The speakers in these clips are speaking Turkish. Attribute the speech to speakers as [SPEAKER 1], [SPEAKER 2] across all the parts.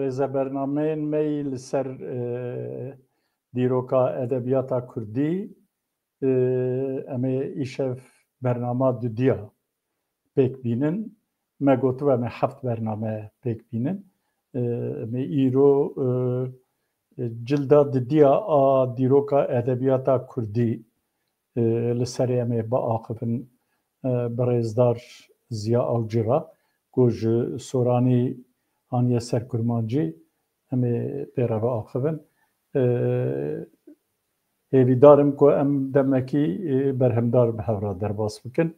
[SPEAKER 1] rêzebernameyên me li ser dîroka edebiyata Kurdî em ê îşev bernama dudiya pêk bînin. Me gotiwe me heft bername pêk bînin. Em ê îro cilda dudiya a dîroka edebiyata Kurdî li serê em ê biaxivin bi rêzdar Ziya Awcira ku ji soranî haniye ser kurmancî em ê pê re biaxivin. Hêvîdarim ku em demekî berhemdar bi hevra derbas bikin.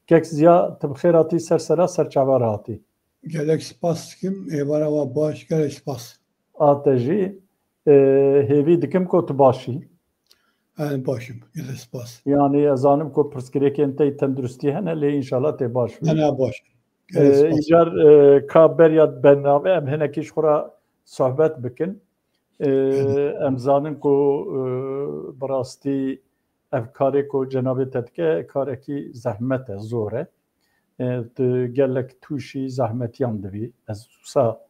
[SPEAKER 1] Kek Ziya tu bi xêr hatî sersera serçavar hatî.
[SPEAKER 2] Gelek spas dikim, êvara we baş, gelek spas.
[SPEAKER 1] A te jî hêvî dikim ku tu başî.
[SPEAKER 2] Başım, gelek spas.
[SPEAKER 1] Yani ez zanim ku pirsgirêkên te tenduristî hene lê înşallah tê baş bî.
[SPEAKER 2] Hene baş.
[SPEAKER 1] Îcar ka beriya bername em hinekî ji xwe re sohbet bikin. Em zanin ku bi rastî ev karê ku cenabê te dike karekî zehmet e, zor e. Tu gelek tûşî zehmetiyan dibî. Ez wisa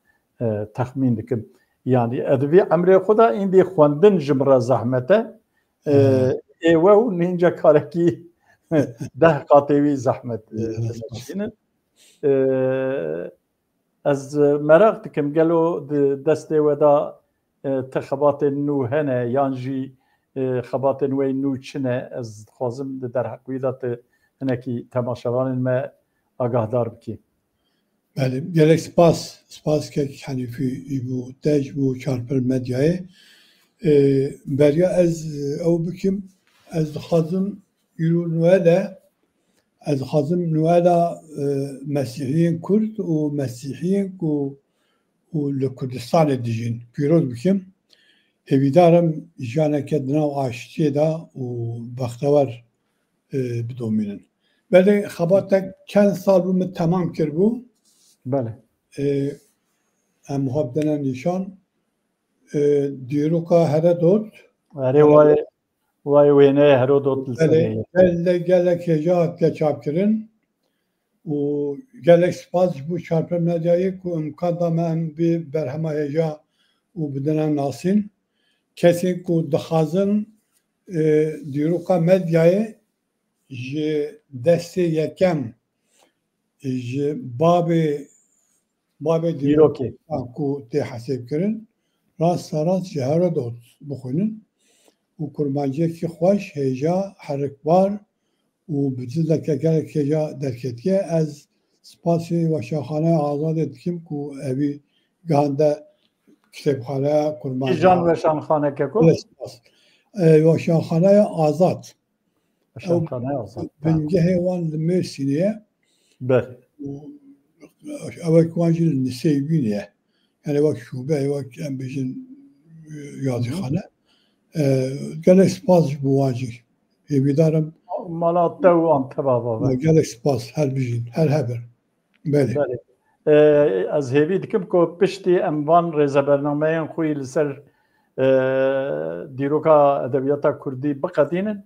[SPEAKER 1] texmîn dikim. Yani edivî emrê xwe de îndî xwendin ji min re zehmet e. Êwe û nînce karekî deh qatê wî zehmet dimeşînin. Ez merak dikim gelo di destê we da te xebatên nû hene yan jî xebatên wê nû çi ne? Ez dixwazim di derheqî de tu hinekî temaşevanên me agahdar bikî.
[SPEAKER 2] Belê, gelek spas. Spas kek Henîfî îbû te ji bo çarpil medyayê. Beriya ez ew bikim, ez dixwazim îro nûwe de ez dixwazim nûwela Mesîhiyên Kurd û Mesîhiyên ku li Kurdistanê dijîn pîroz bikim. Hêvîdarim jiyaneke di nav aştiyê de û bextewar bidomînin. Belê xebatek çend sal bû min temam kirbû.
[SPEAKER 1] Bele.
[SPEAKER 2] Em habdene nîşan dîroka Herodot.
[SPEAKER 1] Erê wayê wêneyê Herodot li serê.
[SPEAKER 2] Belê gelek hêja hatiye çapkirin û gelek spas ji bo çarpil medyayê ku imkan da me em vê berhema hêja û bidinin nasîn. Kesên ku dixwazin dîroka medyayê ji destê yekem ji bavê dîrokê ku tê hesêbkirin rast ji Herodot bixwînin û kurmanciyekî xweş, hêja, herikbar û bi cildeke gelek hêja derketiye. Ez spasê Weşanxaneya Azadê dikim ku evî gihan de kitêbxaneya kurmancî.
[SPEAKER 1] Jan weşanxaneke ku?
[SPEAKER 2] Weşanxaneya Azad.
[SPEAKER 1] Weşanxaneya Azad.
[SPEAKER 2] Bingehê wan li Mêrsînê ye.
[SPEAKER 1] Belê.
[SPEAKER 2] Evek wan jî li Nisêbînê ye. Yani wek şûbe, wek em bêjin yazîxane. Gelek spas ji bo wan jî. Hêvîdarim
[SPEAKER 1] Mala te û Anteba baba.
[SPEAKER 2] Gelek spas her bijîn, her heber. Belê.
[SPEAKER 1] Ez hêvî dikim ku piştî em van rêzebernameyên xwe li ser dîroka edebiyata Kurdî biqedînin.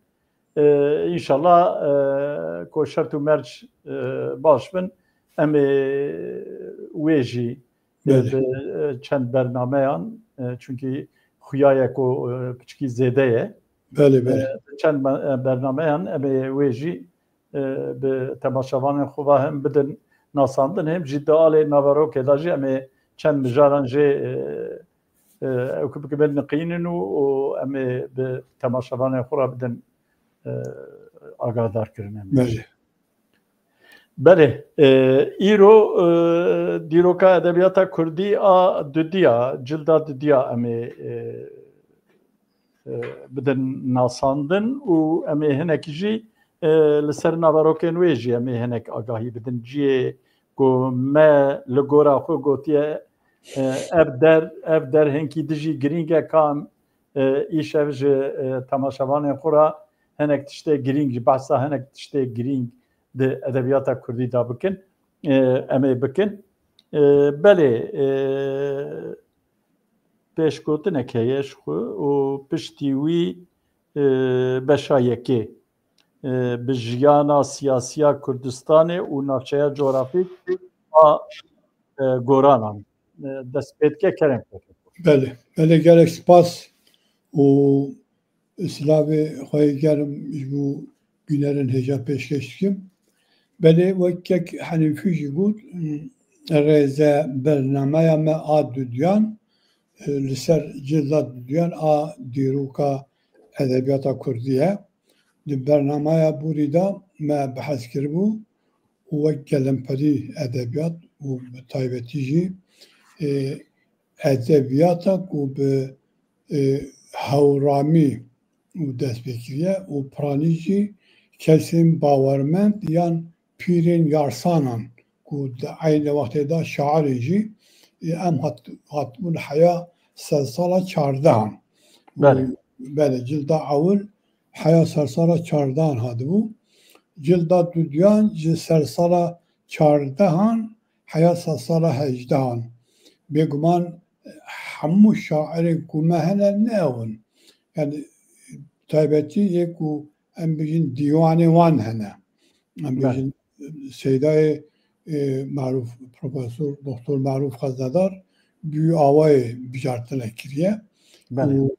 [SPEAKER 1] İnşallah ku şert û merc baş bin em ê wê jî çend bernameyan çünkü xuyaye ku piçkî zêde ye.
[SPEAKER 2] Belê.
[SPEAKER 1] Çend bernameyan em ê wê jî bi temaşevanên xwe ve hem bidin nasandin hem jî di alê naverokê de jî em ê çend mijaran jê ew bikibin niqînin û em ê bi temaşevanên xwe re bidin agahdar kirin. Belê. Îro dîroka edebiyata Kurdî a dudiya, cilda dudiya em ê bidin nasandin û em ê hinekî jî li ser naverokên wê jî em ê hinek agahî bidin. Ciyê ku me li gora xwe gotiye ev der hinkî dijî girîng e ka em îşev ji temaşevanên xwe re hinek tiştê girîng ji behsa hinek tiştê girîng di edebiyata Kurdî da bikin. Em ê bikin. Belê pêşgotinek heye ji xwe û piştî wî beşa yekê bi jiyana siyasiya Kurdistanê û navçeya coğrafîk a goranan دەست پێتکە کەرم
[SPEAKER 2] بله بله گلک سپاس و سلاوی خواهی گرم بو günlerin heyecan peşkeştim. Beni vakit hanifî gut reze bernamaya me a düdyan li ser cilda düdyan a dîroka edebiyata Kurdiye li bernamaya burîda me behs kiribû û wek gelemperî edebiyat û taybetî jî edebiyata ku bi hewramî û destpêkiriye û piranî jî kesin bawermend yan pîrên yarsanan ku di aynı wextê de şairê jî em hatibûn heya sersala çardehan. Bele cilda ewil heya sersala çardehan hatibû. Cilda duduyan ji sersala çardehan heya sersala hejdehan. Bêguman hemû şairên ku me hene ne ewin. Yani taybetî yê ku em bijin dîwanê wan hene. Em bijin Seydayê maruf Profesör Doktor Maruf Xezedar büyü awayê bijartine kiriye û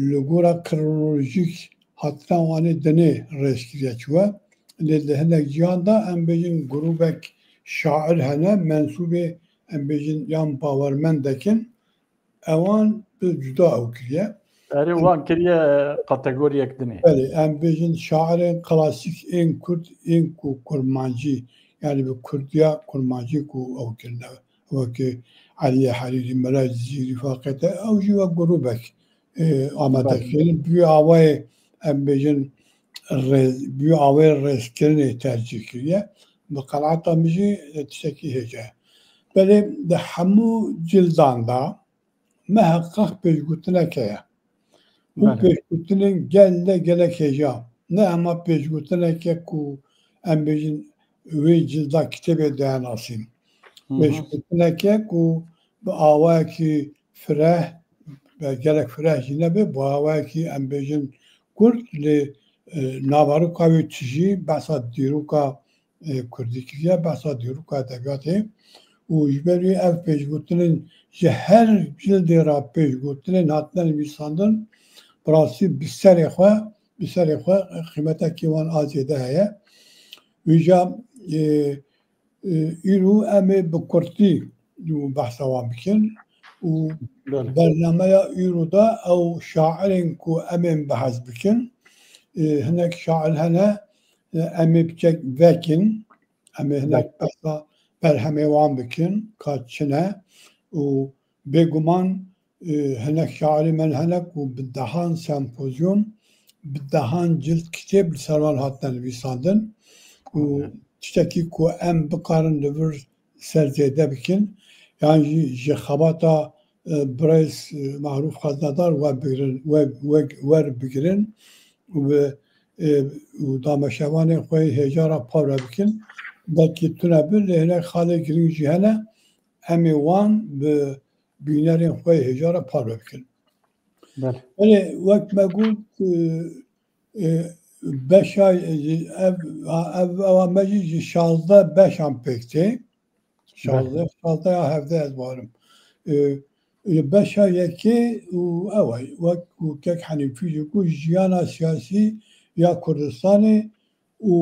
[SPEAKER 2] li gora kronolojik hatina wanê dinê rêşkiriye çûye. Lê li hinek ciyan da em bijin grûbek şair hene mensûbê em bijin yan bawermend dikin ewan bi cuda ew kiriye.
[SPEAKER 1] Erê wan kiriye kategoriyek dinê.
[SPEAKER 2] Belê em bijin şairên klasîk ên Kurd ên ku kurmancî yani bi Kurdiya kurmancî ku ew kirine wekî Aliye Harîrî Mela Cizîrî faqete ew jî wek grûbek amadekirin büyü awayê em bijin büyü awayê rêzkirinê tercih kiriye. Bi qenaata min jî tiştekî hêce. Belê di hemû cildan da me heqeq pêşgotineke ye. Bu pêşgotinên gelek gelek hêja. Ne hema pêşgotineke ku em bijin wê cilda kitêbê dayanasîn. Pêşgotineke ku bi awayekî fireh ve gelek fireh jî nebe bi awayekî em bijin Kurd lê nabaroka wê tijî behsa dîroka Kurdî kiriye, behsa dîroka edebiyatê û ji ber wê ev pêşgotinên ji her cildê ra pêşgotinên hatine nivîsandin bi rastî bi serê xwe qîmetekî wan a zêde heye. Îja îro em ê bi Kurdî behsa wan bikin û bernameya îro da ew şairên ku em ên behs bikin hinek şair hene em ê biçek vekin em ê hinek behsa berhemê wan bikin ka çi ne û bêguman hinek şairê me hene ku bi dehan sempozyum bi dehan cild kitêb li ser wan hatine nivîsandin û tiştekî ku em bikarin li vir serzêde bikin yan jî ji xebata Birêz Maruf Xezedar werbigirin û dameşevanên xwe hêjara pavre bikin belkî tune bir lê hinek xalê girîng jî hene em ê wan bi bînerên xwe hêjara pavre bikin. Belê wek me got beşa ev me jî ji 16 beşan pêk tê 16 ya 17 ez barim. Beşa yekê û ew e wek ku kek henîfî jî ku jiyana siyasî ya Kurdistanê û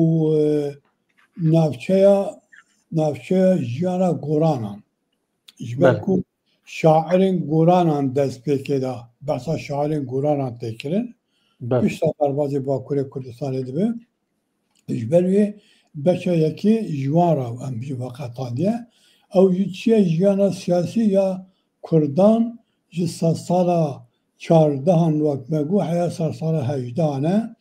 [SPEAKER 2] navçeya jiyana goranan. Ji ber ku şairên goranan dest pêkê da behsa şairên goranan tê kirin. Pişta derbasê Bakurê Kurdistanê dibe. Ji ber wê beşa yekê ji wan ra em jî veqetaniye. Ew jî çi ye jiyana siyasî ya Kurdan ji sala çardehan wek me got heya sala hejdehan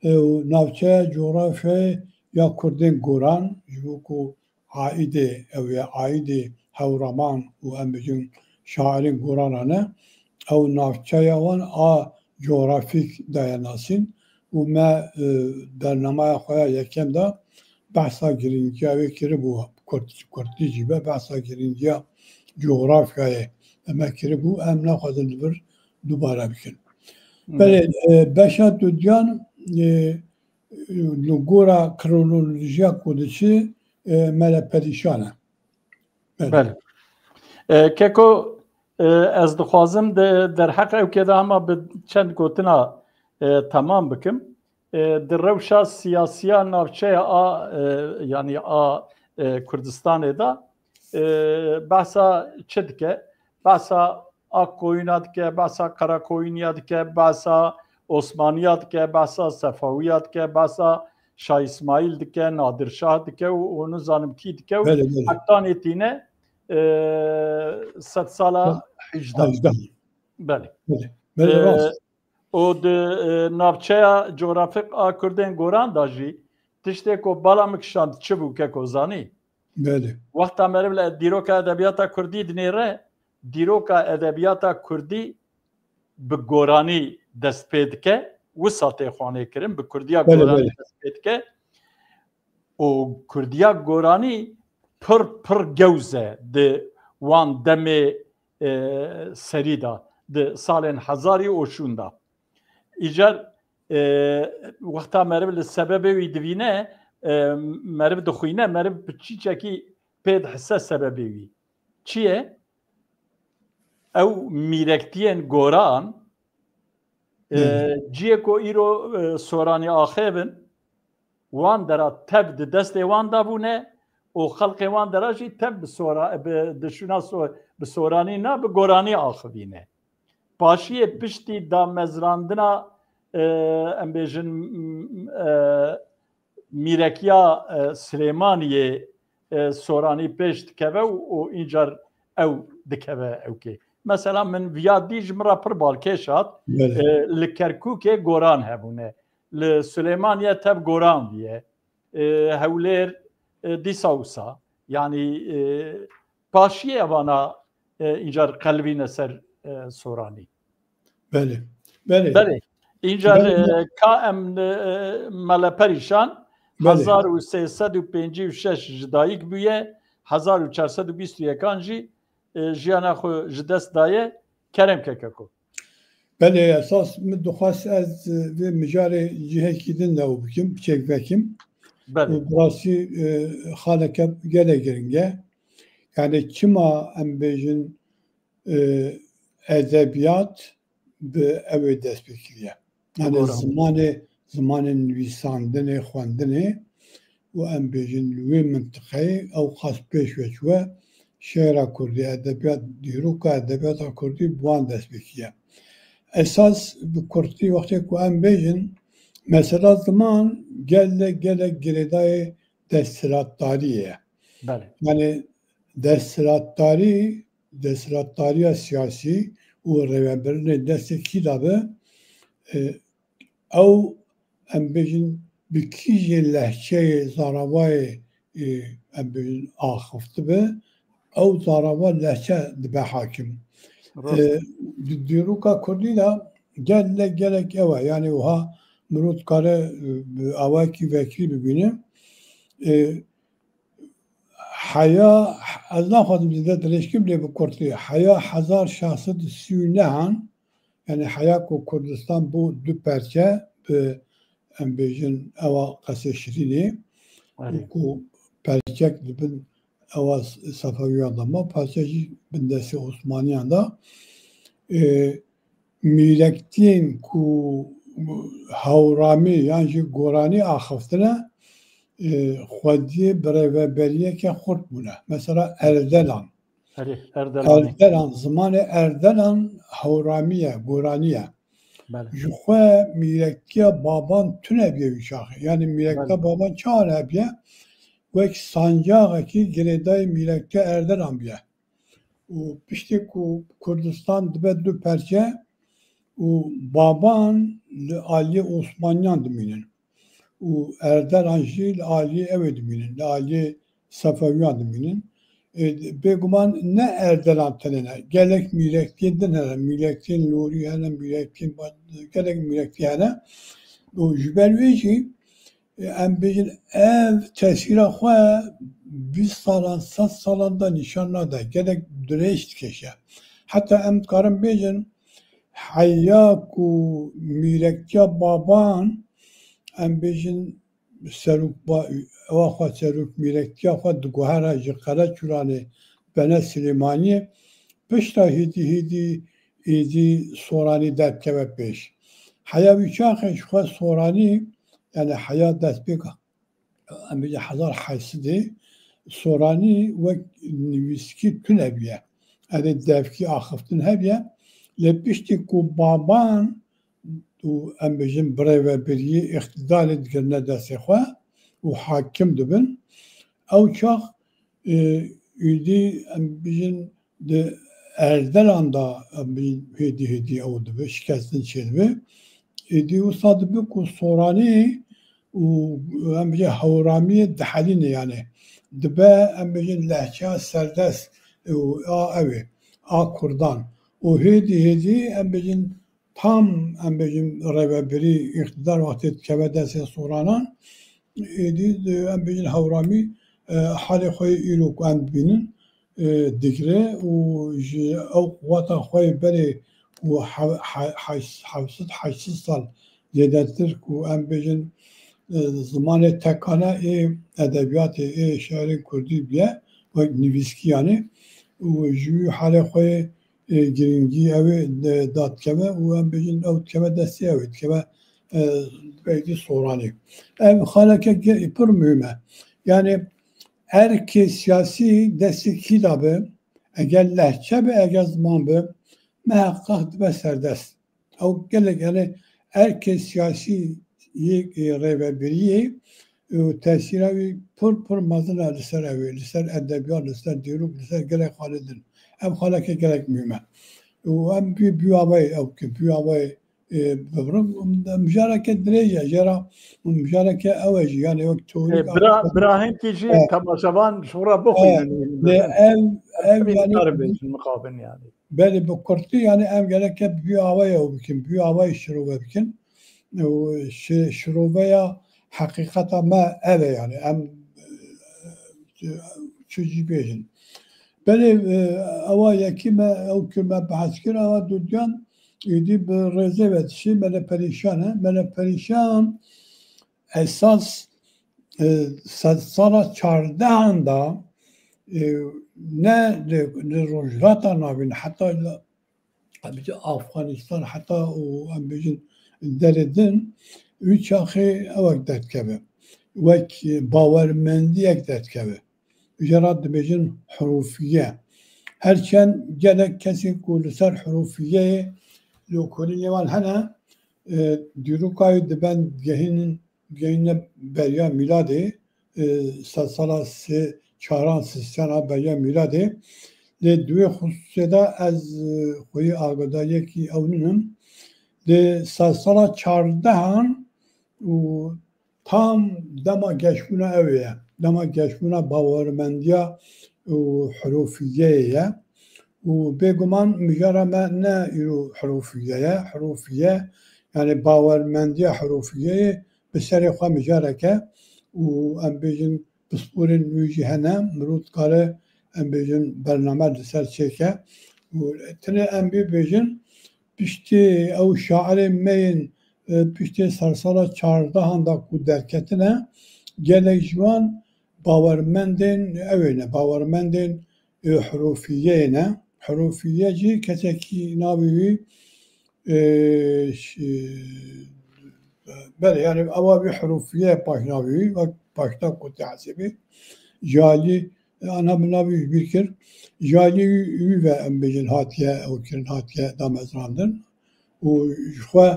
[SPEAKER 2] e û navçeya coğrafyayê ya Kurdên goran ji bo ku aîdê ew ye aîdê hewraman û em bijin şairên goranan e ew navçeya wan a coğrafîk dayanasîn û me bernamaya xwe ya yekem da behsa girîngiya wê kiribû Kurdî jî be behsa girîngiya coğrafyayê me kiribû em naxwazin li vir dubare bikin. Belê beşa duduyan li gora kronolojiya ku diçi me le perîşan e.
[SPEAKER 1] Belê. کەکۆ ez dixwazim derheq ew kê de hema bi çend gotina temam bikim di rewşa siyasiya navçeya a yanî a Kurdistanê de behsa çi dike? Behsa Akkoyûna dike, behsa Qarakoyûniya dike, behsa Osmaniya dike, behsa Sefawiya dike, behsa Şah İsmail dike, Nadir Şah dike û hûn zanim kî dike û hektanê tîne sed sala hejda. Belê. û di navçeya coğrafik a Kurdên Goran da jî tiştê ku bala min kişand çi bû keko zanî? Wexta meriv li dîroka edebiyata Kurdî dinêre, dîroka edebiyata Kurdî bi goranî dest pê dike, wisa tê xwanêkirin bi Kurdiya goranî dest pê dike û Kurdiya goranî pir gewz e di wan demê serî da di salên hezarî û şûn da. Îcar wexta meriv li sebebê wî divîne meriv dixwîne meriv bi çîçekî pê dihise sebebê wî. Çi ye? Ew mîrektiyên goran ciyê ku îro soranî axê bin wan dera tev di destê wan dabûne û xelkê wan dera jî tev di şûna bi soranî na bi goranî axivîne. Paşiyê piştî damezrandina em bêjin mîrekiya Silêmaniyê soranî pêş dikeve û încar ew dikeve ewkê. Mesela min viyadî ji min re pir balkêş hat li Kerkûkê goran hebûne. Li Silêmaniyê tev goran diye. Hewlêr dîsa wisa. Yani paşiyê evana încar qelbîne ser soranî. Belê. Încar ka em meleperîşan 1356 ji dayîk bûye 1421 jî jiyana xwe ji dest daye kerem kekeko.
[SPEAKER 2] Belê esas min dixwast ez vê mijarê cihekî din de bikim, çêk vekim. Birasî xaleke gelek giring e. Yani çima em bêjin edebiyat bi ew ê dest pê kiriye. Yani zimanê nivîsandinê, xwendinê û em bêjin li wê mintixeyê ew xas pêş veçûye şêra Kurdî, edebiyat, dîroka edebiyata Kurdî bi wan dest pê kiriye. Esas bi Kurdî wextê ku em bêjin mesela ziman gelek girêdayê desthilatdariyê ye. Yani desthilatdariya siyasî û rêvebirinê destê kî dabe ew em bêjin bi kîjê lehçeyê zaravayê em bêjin axiftibe ew zarava lehçe dibe hakim. Dîroka Kurdî de gelek ew e. Yani wiha mirov dikare awayekî vekirî bibîne. Heya ez naxwazim zêde dirêjkim lê bi Kurdî heya 1639 yani heya ku Kurdistan bû du perçe bi em bêjin ewa qesê Şirînê ku perçek dibin ewa Sefewiyan da ma perçe jî bin destê Osmaniyan da mîrektiyên ku hewramî yan jî goranî axaftine xwediyê bi rêveberiyeke xurt bûne. Mesela Erdelan. Zimanê Erdelan hewramî ye, goranî ye. Ji xwe mîrektiya baban tune biye wî şaxê. Yani mîrektiya baban çawa hebiye wek sancaqekî girêdayê mîrektiya Erdelan biye. û piştî ku Kurdistan dibe du perçe û baban li aliyê Osmaniyan dimînin û Erdelan jî li aliyê ew ê dimînin, li aliyê Sefewiyan dimînin. Bêguman ne Erdelan tenê gelek mîrektiyên din hene, mîrektiyên Lûrî hene, mîrektiyên gelek mîrektî hene. û ji ber wê jî em bêjin ev tesîra xwe 20 salan 100 salan da nîşan nade, gelek dirêj dikeşe. Heta em dikarin bêjin heya ku mîrektiya baban em bêjin serok ewa xwe serok mîrektiya xwe diguhere ji Qeleçûranê bene Süleymaniye pişta hidi sorani derkeve peş. Haya biçakış xwe sorani yani haya destpêk em bêje hezar heysidê sorani wek nivîskî tune hebiye. Evê devkî axiftin hebiye lê piştî ku baban û em bêjin birêveberiyê îxtidarê dikirine destê xwe û hakim dibin ew çax êdî em bêjin di erdelan da em bêjin hêdî ew dibe şikestin çêdibe êdî wisa dibe ku soranî û em bêje hewramiyê dihelîne yani dibe em bêjin lehçeya serdest û a ew ê a Kurdan û hêdî em bêjin tam em bêjin rêveberî îxtidar wextê dikeve destê soranan êdî em bêjin hewramî halê xwe îro ku em dibînin digre û ji ew quweta xwe berê û hewsed heşt sal zêdetir ku em bêjin zimanê tekane ê edebiyatê ê şeirên Kurdî biye wek nivîskî yanî û ji wî halê xwe giringî ew ê dadikeve û em bêjin ew dikeve destê ew ê dikeve êdî soranî. Ev xaleke pir mühim e. Yani erkê siyasî destê kî dabe eger lehçe be eger ziman be meheqqaq dibe serdest. Ew gelek yani erkê siyasî yê rêveberiyê tesîra wî pir mezin e li ser ew ê li ser edebiyat li ser dîrok li ser gelek xalê din. Ev xaleke gelek mühim e. û em bîavayê ew bikin bîavayê bibirin mijareke dirêj jêra mijareke ew e jî yani wek teorîk
[SPEAKER 1] Birahên jî temaşevan ji xwe re bixwînin
[SPEAKER 2] ev yani
[SPEAKER 1] mixabin yani.
[SPEAKER 2] Belê bi Kurtî yani em geleke bîavayê ew bikin bîavayê şirove bikin û şiroveya heqîqeta me ev e yani em çi jî bêjin. Belê ewa yekî me ew kir me behs kir ewa dudiyan êdî bi rêzê vetişî me li perîşan e me li perîşan esas sala çardehan da ne li rojhilata navîn heta li Afganistan heta û em bêjin derê din wî çaxê ewek derdikeve wek bawermendiyek derdikeve jêra dibêjin hirûfiye herçend gelek kesî ku li ser hirûfiyeyê li kolînê wan hene dîrokayê diben gehîne beriya mîladê sala çaran sistema beriya mîladê lê divê xusûsê de ez xwedî agadayekî ew ninim li sala çardehan û tam dema geşbûna ew ye dema geşbûna bawermendiya û hirûfiyeyê ye û bêguman mijara me ne îro hirûfiye ye hirûfiye yani bawermendiya hirûfiyeyê bi serê xwe mijareke û em bêjin pisporên nû jî hene mirov dikare em bêjin bername li ser çêke û tenê em bibêjin piştî ew şairên me yên piştî sersala çardehan da ku derketine gelek ji wan bawermendên ew ê ne bawermendên hirûfiyeyê ne hirûfiye jî kesekî navê wî belê yani ewa wî hirûfiye paşnavî wî wek paşta Kutî Hesêbî jalî ana bi navê wî bîr kir jalî wî ve em bêjin hatiye ew kirin hatiye damezrandin û ji xwe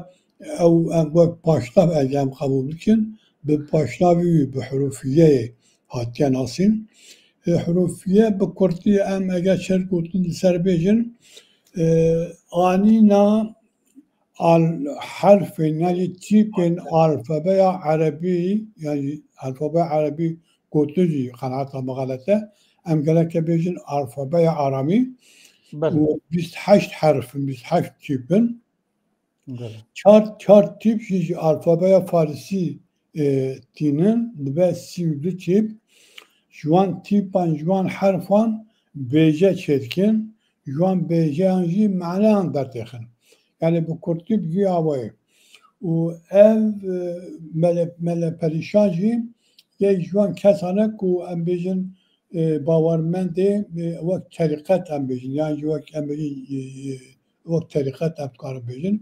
[SPEAKER 2] ew em wek paşnav eger em qebûl bikin bi paşnavî wî bi hirûfiyeyê hatiye nasîn hirûfiye bi Kurtî em eger şer gotin li ser bêjin anîna harfên yani tîpên alfabeya erebî yani alfabeya erebî gotin jî qenaeta me xelet e em geleke bêjin alfabeya aramî û 28 herfin 28 tîpin çar tîp jî alfabeya Farsî tînin dibe 32 tîp ji wan tîpan ji wan herfan bêje çêdikin ji wan bêjeyan jî meneyan dertêxin yani bi Kurtî vî awayê û ev me li perîşan jî yek ji wan kesan e ku em bêjin باورمند وقت طریقت هم بجن یعنی وقت هم بجن وقت طریقت هم کار بجن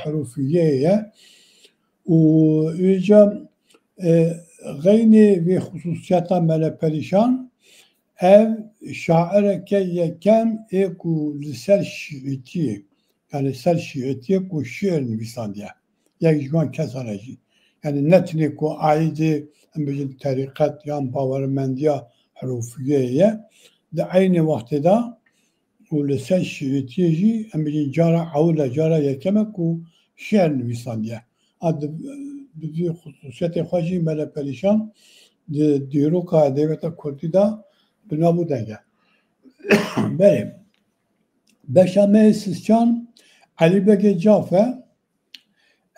[SPEAKER 2] حروفیه و اینجا غین و خصوصیت مل پریشان ev şaireke yekem eku lisel şiitiye yani sel şiitiye ku şiir nivisan diye yek jwan kesaneci yani netni ku aidi em bejin tarikat yan bavarmendiya hurufiyeye de aynı vakti da ku lisel şiitiye jî em bejin cara awla cara yekeme ku şiir nivisan diye adı bir hususiyeti xwajî mele perişan de dîroka devleta Kurdî da بنابو دنگه بریم بشامه سیستان علی بگه جافه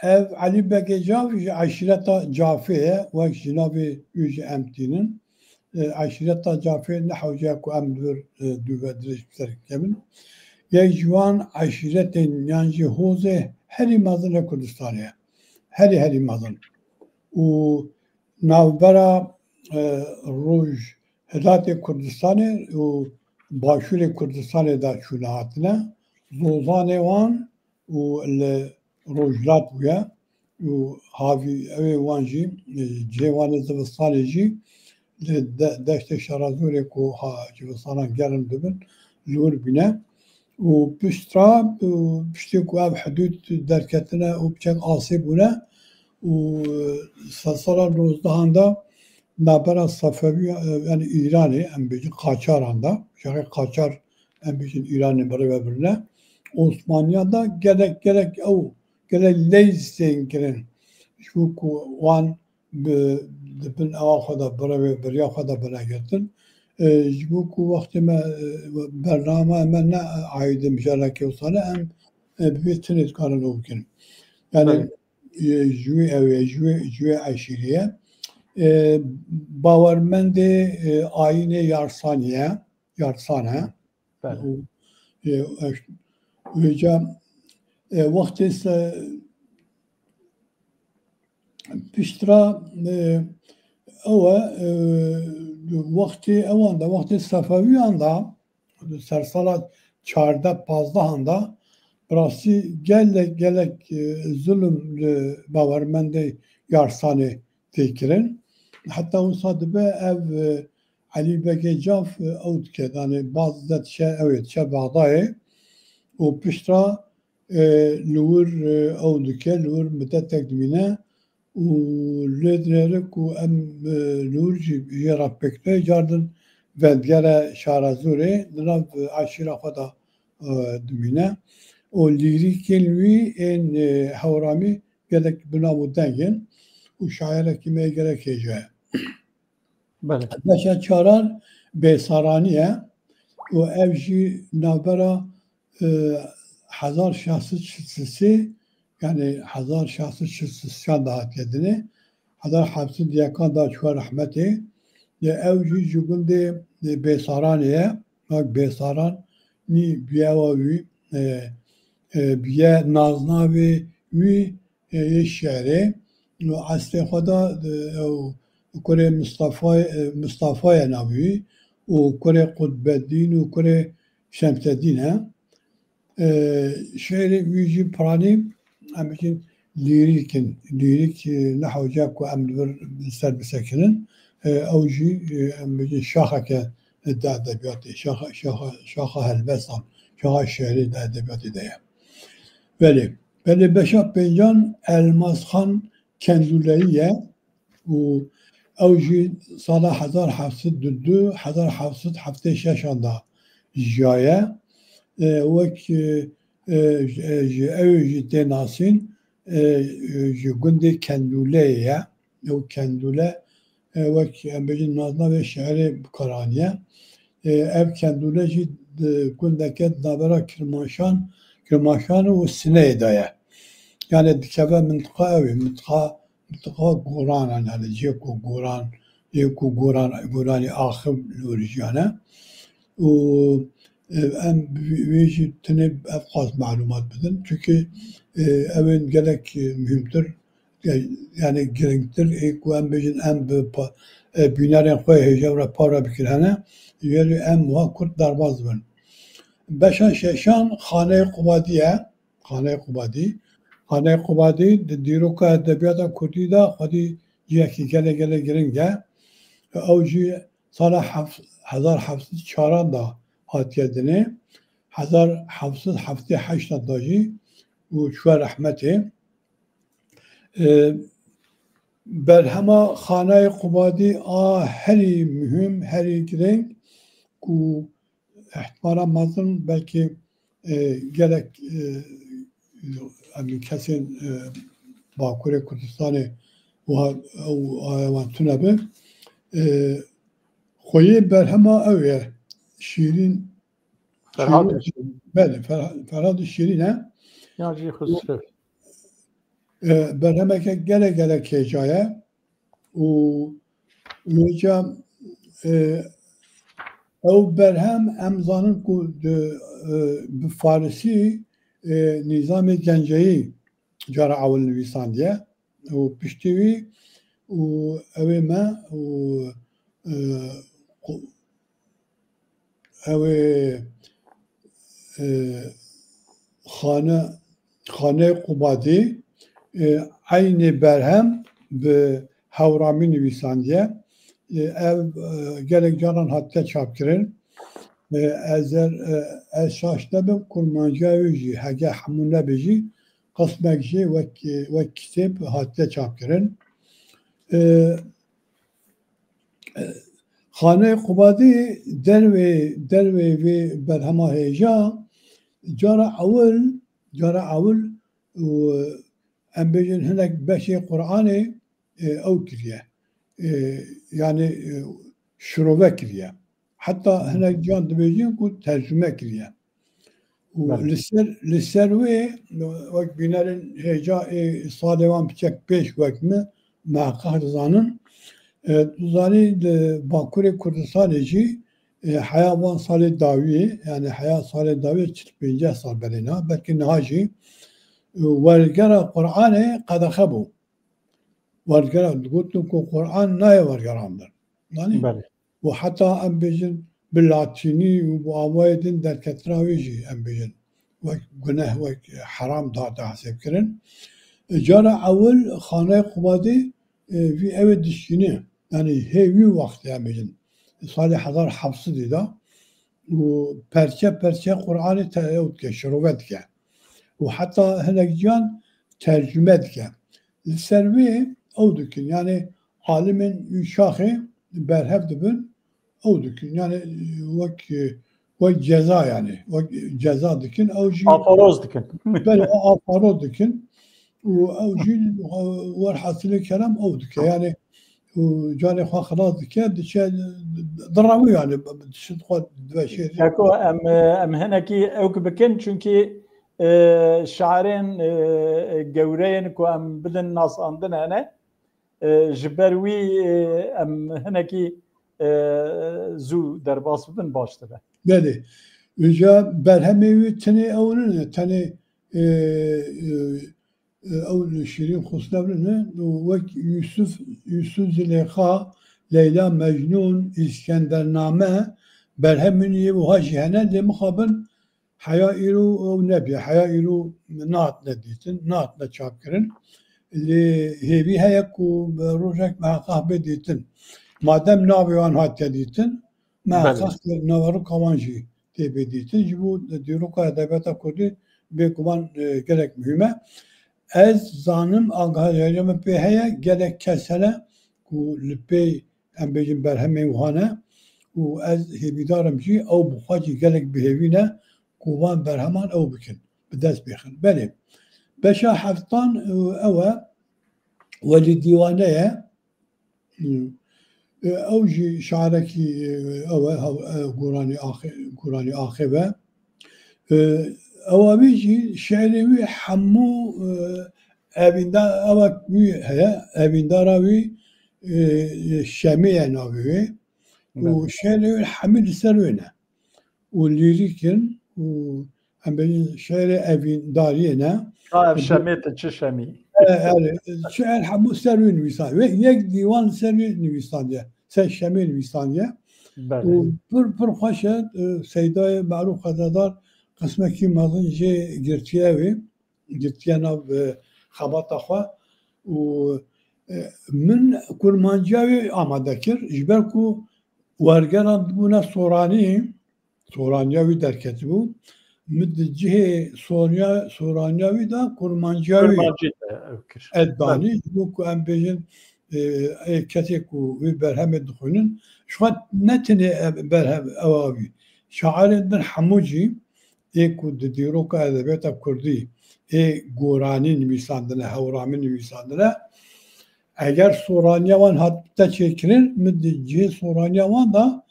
[SPEAKER 2] ev Ali Bege Cafi aşireta Cafi'ye ve Jinabi Yüce Emti'nin aşireta Cafi'ye ne havcaya ku emdir düvediriş kemin yecvan aşiretin yani hoze heri mazın Kurdistan'ya heri mazın u navbera ruj Hedati Kurdistan'ı u başuri Kurdistan'ı da şunahatına Zozane van u rojlat buya u havi evi vanji cevanı zıvıstanı ji deşte şarazure ku ha cıvıstana gelin dibin lur bine u piştra pişti ku ev hudud derketine u bçek asib buna u sasara rozdahanda nabera Safevi yani İran'ı en büyük Kaçaran'da şöyle Kaçar en büyük İran'ı birbirine Osmanlı'da gerek o gerek leysin giren şu kuan bin avakada bir yakada bana gittin bu ku vaktime bernama men ne aidim jaraki olsana en bir tünit karın olkin yani jüve aşiriye باورمند آیین یارسانه ویجا وقتی پیشترا او وقتی صفوی anda sersalat 14-15 anda burası gelek zulüm باورمند یارسانه فکرن حتی اون صادبه ev Ali Bege Caf avut yani bazı şey bağdayı o piştra lur avduke lur müddet tekdimine o ledrere ku em lur yarapekte jardın vedgere şarazure drav aşira fada dumine o lirik kelvi en havrami gerek buna mudden u şaire kime gerek ece. Beşe çarar besaraniye o evji nabera hazar şahsı çizisi yani hazar şahsı çizisi da kendini hazar hapsi diyakan da çıkar rahmeti ya evji jugunde besaraniye bak besaran ni biyevavi biye naznavi vi şehri اصل خدا کره مصطفی نبی و کره قطب الدین و کره شمس الدین شعر ویژی پرانی همچنین لیریک نحو جاب که امدور سر بسکنن اوجی همچنین شاخه که در ادبیاتی شاخه هلبستان شاخه شعری در ادبیاتی دیه ولی بشاب پنجان الماس خان Kendüleriye bu evci sana 1772 anda jaya ve evci tenasin günde kendüleye o kendüle ve embecin nazna ve şiiri karaniye ev kendüleci gündeki nabera kirmaşan o sineyedaya yani dikeve mıntıka evi, mıntıka Goran yani Ceko Gorani ahım loricane. O em veci teneb efkaz malumat bedin. Çünkü evin gerek mühimdir. Yani gerektir. Ku em bejin em بینارین خواه هجا و پارا بکرهنه یعنی ام وها کرد درباز بن بشان ششان خانه قبادیه خانه قبادی دیروکا ادبیات کردی دا خودی یکی گله گرنگه او جی سال 1704 دا هاتیه دنه 1778 دا جی و چوه رحمته برهما خانه قبادی هری مهم هری گرنگ کو احتمالا مازن belki gerek kesin Bakure Kurdistan'ı o tünebi خویی برهما اوه شیرین بله فرهاد شیرینه
[SPEAKER 1] یعنی خسرو
[SPEAKER 2] برهما که گله که جایه و یوجا او برهم امزانın ku به فارسی نظام گنجهی جara اول نویسان diye و پشتیوی و اوه ما و اوه خانه قبادی aynı برهم به هورامی نویسان diye ev gerek canan hatta çapkirin ezer şaşta be kurmancayıcı hage hamune beji qasmekji ve kitap hatta çapkirin خانه قبادی derve ve berhama heja cara avul و embejin henek beşi Kur'an'ı ev kiriye yani şurove kiriye hatta henek can dibejin ku tercüme kiriye liser ve binarin heja sadevan piçek peş vekmi maqah zanın Zani Bakure Kurdistan'ı hayavan sali davi yani hayat sali davi 45 sal belina belki naji vargara Kur'an'ı kadakhabu vargara قلتم ko Kur'an ne vargaramdır yani ve hatta embejin bilatini ve avayedin der ketravici embejin ve günah ve haram da hasebkirin cara avul khane qubadi fi ev dişini yani hevi vakti embejin Salih Hazar hapsı dedi ve perçe Kur'an'ı teyut ke şuruvet ke ve hatta helekcan tercüme etke servi ovdukin yani alimin şahı berhev dibin ovdukin yani ve ceza yani ve ceza dikin avcı
[SPEAKER 1] afaroz dikin
[SPEAKER 2] böyle afaroz dikin ve avcı ve hasile kelam ovdukin yani جاني خوا خلاص كاد شيء ضربوا يعني شو تقول شيء
[SPEAKER 1] اكو ام هنا كي اوك بكن چونكي شعرين جورين كو ام بدن ناس عندنا هنا جبروي ام هنا كي زو درباس بدن باشتبه
[SPEAKER 2] بله وجا برهمي تني اولن تني اول شيرين خسنبرنه وك يوسف زليخا ليلى مجنون اسكندرنامه برهمني وهاجهنا لمخابن حيا إيرو أو نبي حيا إيرو نات نديتن نات نتشابكرن اللي هي هيكو روجك مع قهبة ديتن مادام نابيوان هات ديتن مع قهبة نوارو كوانجي تبي ديتن جبو ديروكا دبتا كردي بكمان gerek mühime ez zanım agahayacağım peheye gerek kesele ku lipey embejim berheme uhane u ez hebidarım ki ev buxacı gerek behevine kuvan berheman ev bikin بدست بيخن بله بشا حفطان أوا ولي ديوانية أوجي شعركي أوا قراني آخبة أوا بيجي شعري حمو أبيندار أوا هيا أبينداراوي شامية ناوي وشعري حميد سروينة والليريكن هم به شعر اوینداریه
[SPEAKER 1] شمیت چه شمی؟
[SPEAKER 2] شعر همون سروی نویسان و یک دیوان سروی نویسان سه شمیر ویسانیه و پر خوشه سیدای معروف خدادار قسمه کی مازن جه گرتیه ناو خباتا خواه و من کرمانجاوی آماده کرد جبر کو ورگران بونه سورانیاوی درکتی بود مد جه سورانیاوی دا کرمانجاوی ادبانی بو کو ام بیجن کسی کو وی برهم دخونن شوات نتنه برهم اواوی شاعر در حموجی ایکو دیروکا ادبیات کردی گورانی نویساندنه هورامی نویساندنه اگر سورانیاوان hatta çekilir müddetçe Sورانیاوان da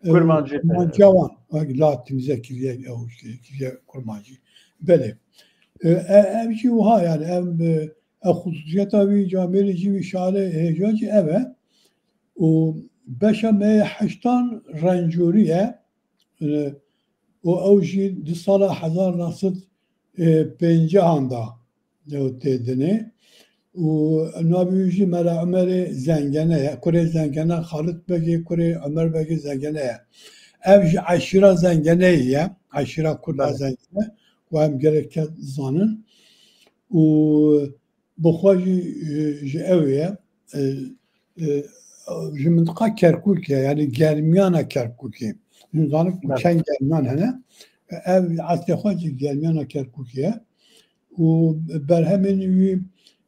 [SPEAKER 2] kurmancıvan Latinize kiriye kurmancı böyle evci oha yani ev hususiyeta ve camiyeci ve şale hecacı eve o beşa me haştan rancuriye o evci di sala hazar nasıl pence anda ne dedini ونابیوجی ملا عمر زنگنه کره زنگنه خالد بگی کره عمر بگی زنگنه اوج عشیره زنگنه یه عشیره کرد زنگنه و هم gerek زانن و بخواجی اویه جی منطقه کرکوکیه یعنی گرمیانه کرکوکیه زانک چند گرمیان هنه او اصلی خواجی گرمیانه کرکوکیه و برهمینوی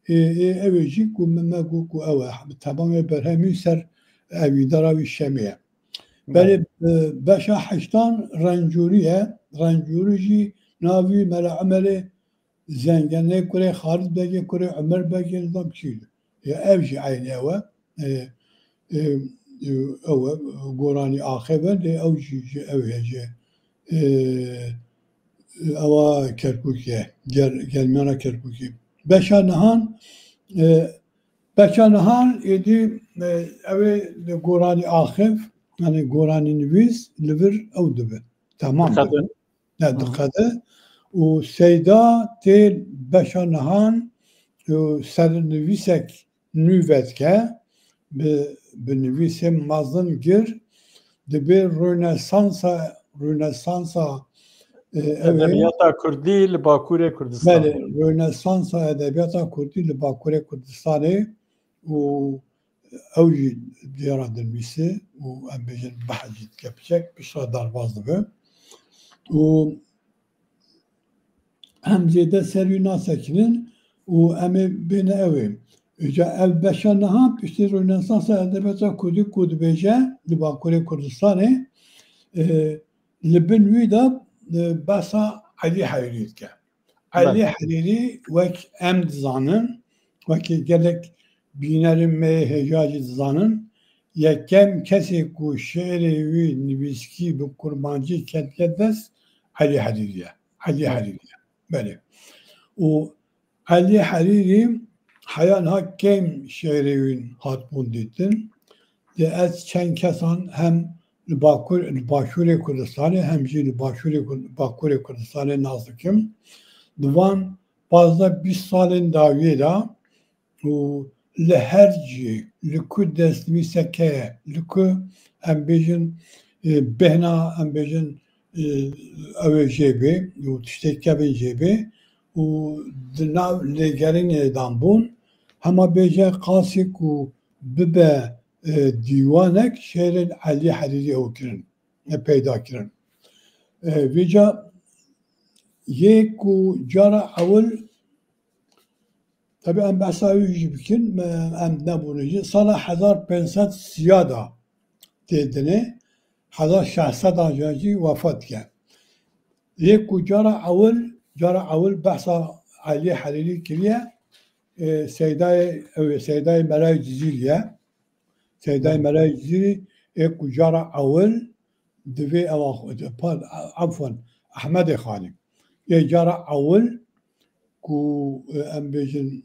[SPEAKER 2] evci kumma ku ava tamam berhemi ser evi daravi şemiye beli beşa haştan rancuriye navi mela ameli zengene kure Halid begi kure Ömer begi nizam çiğdi evci aynı ava ava gorani ahibe de evci evci ava Kerkuk'ye gelmeyana Kerkuk'ye Beşanahan idi evi Gorani Akif yani Gorani Nüviz livir evdibi tamam ne dikkadı o seyda tel Beşanahan ser nüvisek nüvetke be nüvisem mazın gir de bir Rönesansa
[SPEAKER 1] Edebiyata Kurdî li Bakurê Kurdistanê.
[SPEAKER 2] Bele, Rönesansa edebiyata Kurdî li Bakurê Kurdistanê û ew jî diyara dinivîse û em bêjin behecî dike biçek pişta derbas dibe û hem zêde ser wî nasekinin û em ê bêne ew ê. Ev beşa niha piştî Rönesansa edebiyata Kurdî ku dibêje li Bakurê Kurdistanê li bin wî de بسا علی حریری که علی حریری وک ام دزانن وکی گلک بینرم می هجاج دزانن یکم کسی کو شعری وی نویسکی bu kurmancı kentkedes Ali Haririye. Ali Haririye. Böyle. O Ali Hariri hayan hakem şehrinin hatmun ditin. De az çen kesan hem Başuri Kurdistan'ı hem jî Bakurê Kurdistan'ı nazikim. Divan fazla 20 salên dawiyê da û li her cî li ku destnivîseke li ku em bêjin bêhna em bêjin ew ê jêbê û tiştekevên jêbê û di nav lêgerînê dan bûn hema bêje qasî ku bibe دیوانک شعر علی حریری او کرن پیدا کرن ویجا یک و جارا اول tabi em behsavî jî bikin em nebûne jî sala 1530 da têdinê 1600 jî wefat dike yek ku cara ewil behsa Alî Herîrî kiriye Seydayê Melayê Cizîrî Seydayê Melayê Cizîrî ê ku cara ewil divê afwan Ehmedê Xanî yê cara ewil ku em bêjin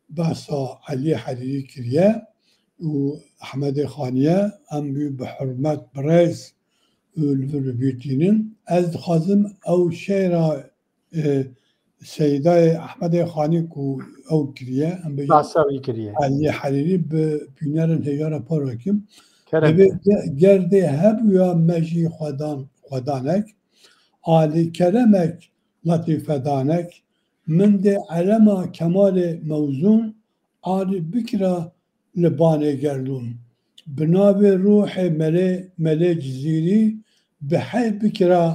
[SPEAKER 2] behsa Alî Herîrî kiriye û Ehmedê Xaniye em bi hurmet bi rêz li vir bîtînin ez dixwazim ew şêra سیده احمد خانی کو او کریه ام بجن
[SPEAKER 1] بحثاوی کریه
[SPEAKER 2] علی حریری به بینرن هیار پاراکیم
[SPEAKER 1] کرم
[SPEAKER 2] دبی گرده هب یا مجی خدانک عالی کرمک لطیف دانک من ده علما کمال موزون عالی بکرا لبانه گردون بناو روح ملی جزیری بحی بکرا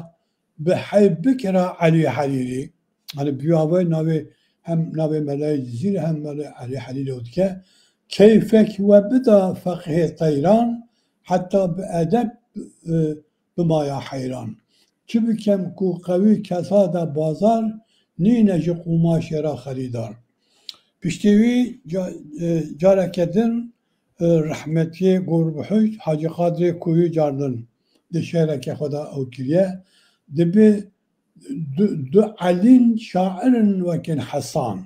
[SPEAKER 2] علی حریری يعني بيوابي ناوي هم ناوي ملاي جزيرة هم ملاي علي حليل ودكا كيفك وبدا فقه طيران حتى بأدب بما يا حيران كبكم كو قوي كسادة بازار نينج قماش را خريدار بشتوي جاركدن رحمتي قرب حج حاجي قادري كوي جاردن دشيرك خدا أو كريه دبي دو علي شاعر وكن حسان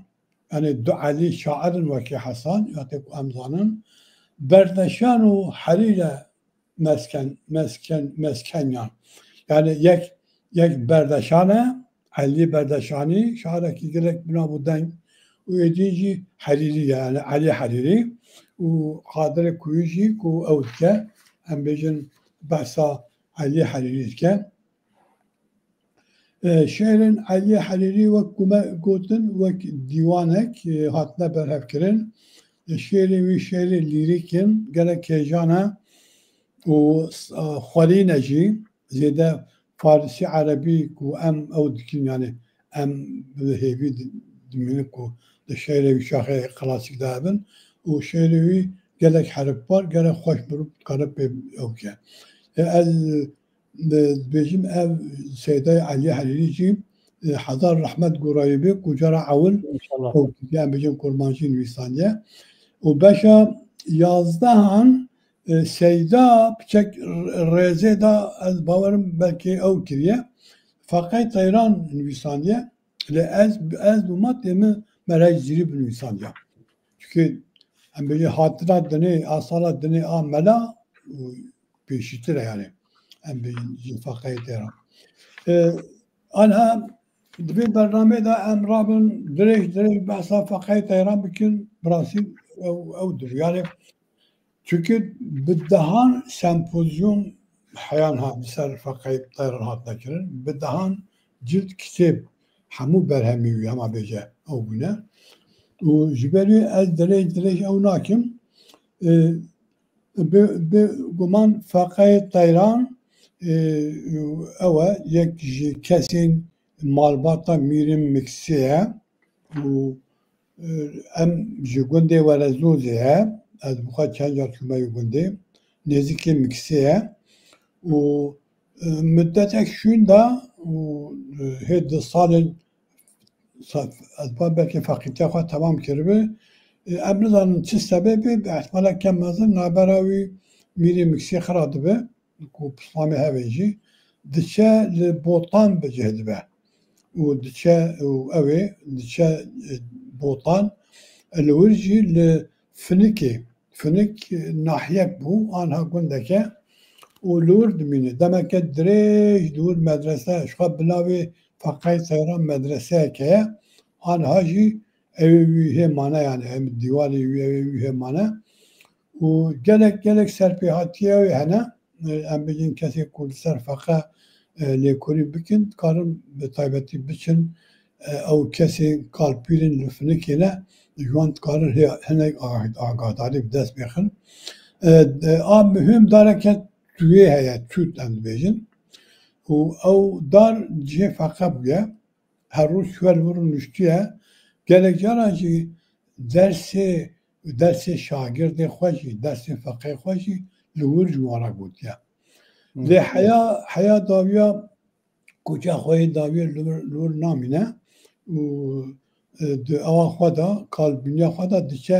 [SPEAKER 2] يعني دو علي شاعر وكي حسان يعطيك أمزانا بردشان وحليلة مسكن يعني يك بردشانة علي بردشاني شاعر كي قلك بنا بودن ويديجي حريري يعني علي حريري وقادر كويجي كو أودكا هم بيجن بحثا علي حريري كان شعرن علی حریری وک گوتن وک دیوانک هاتنه برهف کرن شعری وی شعر لیریکن گله کیجانه و خورینه جی زیده فارسی عربی کو ام او دکین yani ام هیوی دمینک کو ده شعری وی شاخه کلاسیک دابن و شعری وی گله حرف var gele خوش بروب karab اوکه از بيجيم سيدي علي حريري حضر رحمت قرايبي وجرى عون
[SPEAKER 1] ان شاء الله
[SPEAKER 2] يعني بيجيم كرمانشي نويسانيا وباشا يازدهان سيدا بشك ريزي دا از باورم بلكي او كريه فقاي طيران نويسانيا لأز دومات يمي مراج زيري بنويسانيا çünkü hem böyle hatırat dene, asalat dene amela peşitir yani. ام بيجي فقاية تيران أنا دبي برنامج دا ام رابن دريش بحثا فقاية تيران بكن براسيل أو در يعني çünkü بدهان سمبوزيون حيانها بسر فقاية تيران هات نكرن بدهان جلد كتاب حمو برهمي هما بيجا أو بنا وجبالي از دريش أو ناكم بگمان فقاية تيران اوه یک کسین مالباتا میریم مکسیه و ام جگونده ورزوزه از بخواد چند جا کمه گونده نزدیک مکسیه و مدتک شون دا و هد سال از با belki fakirte خواهد تمام کرده ام نزانم چه سببی به احتمالا کم مزن نابراوی میری مکسیه خراده به کو پسلامی هاویجی دچه لبوطان بجهد به و دچه اوه دچه بوطان الورجي لفنكي فنك ناحية بو آنها قندكه ولورد منه دمك دريج دور مدرسة شخاب بلاوي فقاية طيران مدرسة كه آنها جي اوه مانا يعني هم ديوالي اوه مانا وجلك سربيهاتيه هنا ام بجين كسي كل سرفقه لكوري بكن كارم بطيبتي بچن او كسي قالبيرين لفنكينا جوانت كارن هنا آگاداری بدست بخن مهم داره که توی هیا توت ام بجين او دار جه فقه بگه هر روز شوال ورن نشتیه جلك جانا جي درس شاگرد خوشی درس فقه خوشی لور جوارا گوتیا لی حیا داویا کجا خوی داویا لور نامینه و دو اوا خدا کالبینیا خدا دیچه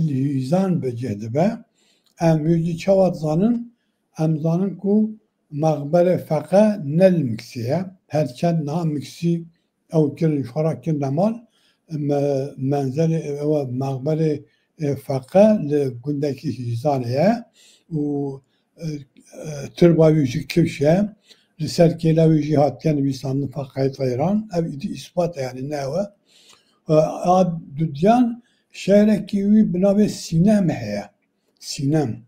[SPEAKER 2] لیزان بجهده به ام ویجی چواد زانن ام زانن کو مقبره فقه نل مکسیه هرچند نه مکسی او کرن شراکن نمال منزل او مقبره فقه لگندکی هیزانه و ترباویجی کفشه لسر كلاوي جهات كان بيسان فقاية طيران أو إدي إثبات يعني ناوى عاد دوديان شاركي بنابي سينام هي سينام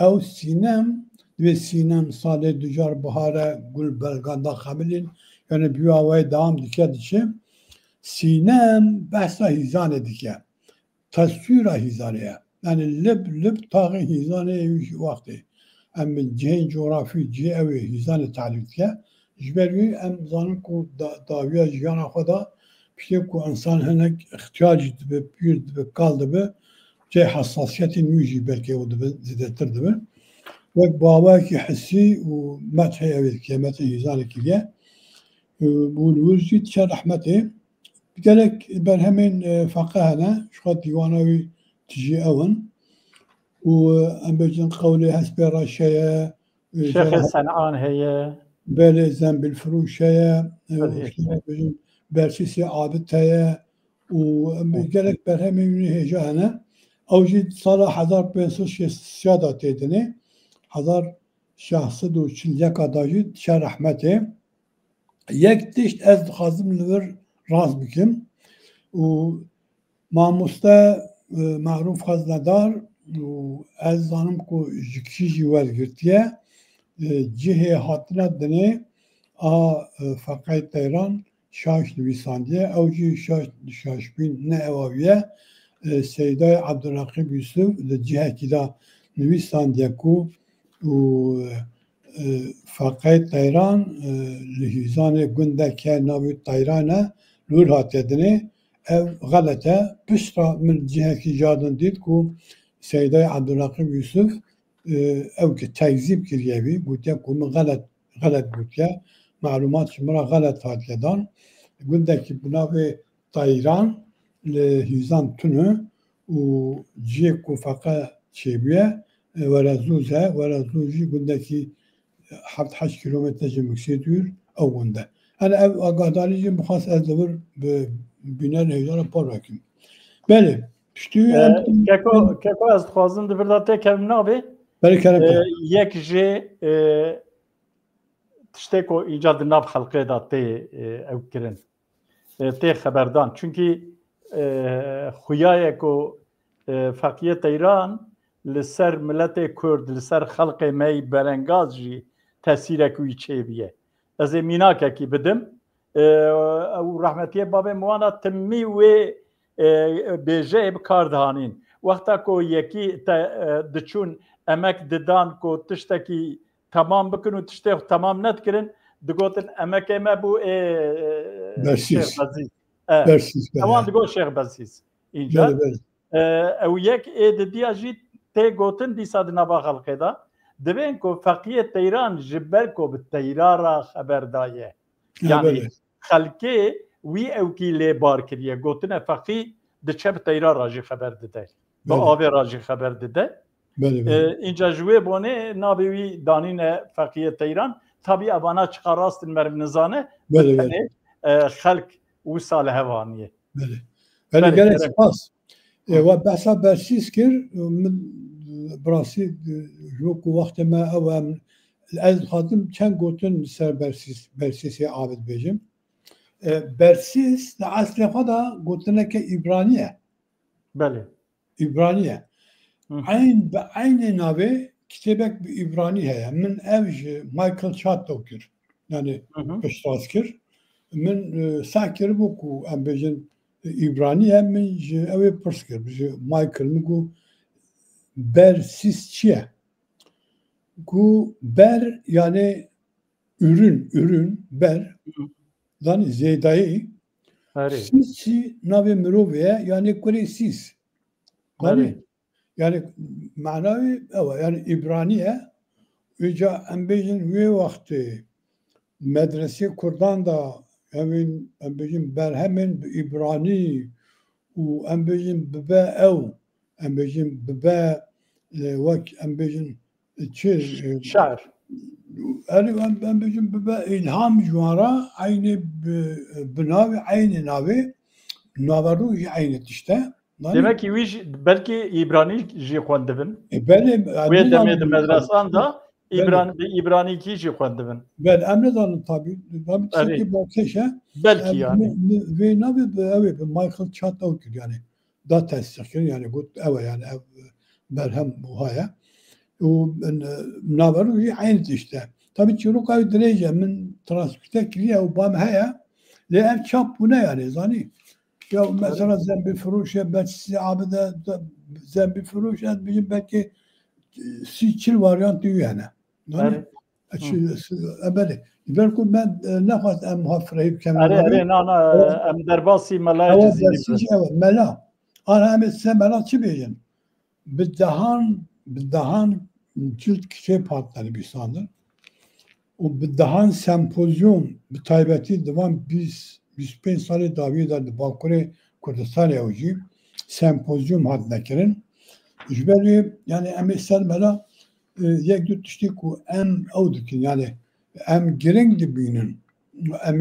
[SPEAKER 2] أو سينام ve sinem sade ducar bahara gül belganda kabilin yani bir havaya devam dike dişe sinem behsa hizane dike tasvira hizaneye yani leb tağı hizaneye yüş vakti em cihen coğrafi cihe hizane talifke jbervi em zanın ku daviya jiyana xoda pişe ku insan henek ihtiyacı dibe bir dibe kaldı be ce hassasiyetin yüji belki o dibe zidetir dibe ve babaki hissi و مدح كلمة هزار كلية والوجد شر رحمته بقالك برهمين فقهنا شخص ديوانوي تجي أون وأم بجن قولي حسب رشايا
[SPEAKER 1] شيخ صنعان هي
[SPEAKER 2] بالي زنب الفروشايا برسيسي عابدتايا وقالك برهمين هجانا أوجد صلاح 1500 سيادة تيدني Hazar şahsı du çilyek adayı şer rahmeti yek tişt ez dixazim li raz bikim û mamoste ma'ruf xaznedar û ez zanim ku ji kişî jî wergirtiye cihê hatine dinê a Feqê Teyran şaş nivîsandiye ew jî şaşbîn ne ewaviye Seydayê Abdulraqîb Yusuf li cihekî da nivîsandiye ku و Feqê Teyran li hîzanê gundeke navî Teyranê lûr hatiye dinê ev xelet e pişta min cihekî jadin dît ku Seydayê Abdulraqîb Yusuf ew ki tekzîb kiriye wî gotiye ku min xelet gotiye malûmat ji min re xelet hatiye dan gundekî bi navê Teyran li hîzan tune û cihê ku Feqê çêbûye ورزوزه ورزوزی گندکی 7-8 kilometre cimriksiyet diyor o günde. Yani ev agadalici muhas ezdevir biner heyzana par hakim. Beli.
[SPEAKER 1] Keko ez dixwazim di vir te kerim nabê.
[SPEAKER 2] Beli kerim.
[SPEAKER 1] Yek jê tiştê ku îca di nav xelqê da tê ew kirin. Tê xeberdan. Çünkü xuyaye ku Feqê Teyran لسر ملت کرد لسر خلق می برنگاز جی تاثیر کوی چه بیه از میناکه کی بدم او رحمتی باب موانا تمی و بیجه بکار دهانین وقتا کو یکی دچون امک ددان کو تشتکی تمام بکن و تشتی تمام ندکرن دگوتن امک ما بو
[SPEAKER 2] شیخ
[SPEAKER 1] بزیز تمام دگو شیخ بزیز اینجا او یک ایددیا جید تی گوتن دیسا دنبا خلقه دا دبین کو Feqê Teyran جبر کو به تیرارا خبر دایه یعنی خلقه وی او کی لی بار کریه گوتن Feqê دچه به تیرارا جی خبر دده با آوی را جی خبر دده اینجا جوی بونه نابیوی دانین Feqê Teyran tabi ابانا چقا راستن مرم نزانه خلق و سال هوانیه
[SPEAKER 2] بله گره سپاس و بحثا برسیز کر من براسي جوكو وقت ما او از خادم چند گوتن سر برسیسی عابد بيجم برسيس لأصل خدا گوتنه که إبرانية
[SPEAKER 1] بله
[SPEAKER 2] إبرانية عين ناوي كتابك بإبراني هيا من اوج مايكل شاتو كر يعني بشتاز كر من ساكر بوكو ام بيجن إبرانية من اوي برسكر مايكل مگو Bersiz çiye. Gu ber yani ürün ber. Yani zeydayı. Siz navi miroviye yani kuri siz. Yani manavi yani İbraniye üca embejin ve vakti medrese Kur'an da hemen embejin berhemen İbrani u embejin bebe ev ام بجیم به وقت ام بجیم چه
[SPEAKER 1] شعر
[SPEAKER 2] ام بجیم به الهام جوارا عین بناوی عین ناوی ناوروی عین تشته
[SPEAKER 1] demek ki belki İbrani ji خوندبن
[SPEAKER 2] بله
[SPEAKER 1] ve demedi medresan da İbrani kişi kondibin.
[SPEAKER 2] Ben emredanım tabii. Ben
[SPEAKER 1] Evet.
[SPEAKER 2] bir bakışa
[SPEAKER 1] Belki yani.
[SPEAKER 2] ve ne bir Michael Chattanooga yani da tescil yani gut yani berhem bu haya و نابرو عين işte. Tabii çocuk ay derece min transporte kiliye و bam haya le ev çap bu ne yani zani ya mesela zembi furuşe belki abide zembi furuşe bizim belki siçil varyant diyor yani. Yani ebedi. Belki ben ne kadar em hafrayıp kemerleri
[SPEAKER 1] em derbasi melaj
[SPEAKER 2] ama
[SPEAKER 1] zini
[SPEAKER 2] siç evet mela ana hem sen mela çi bejin بدهان cilt kişi partları bir sandır. O بدهان sempozyum bir taybeti devam 25 salı davi ederdi. Bakure Kurdistan evci sempozyum haline kirin. Jbeli yani emesel mela yek dut tişti ku em evdikin yani em giring di binin em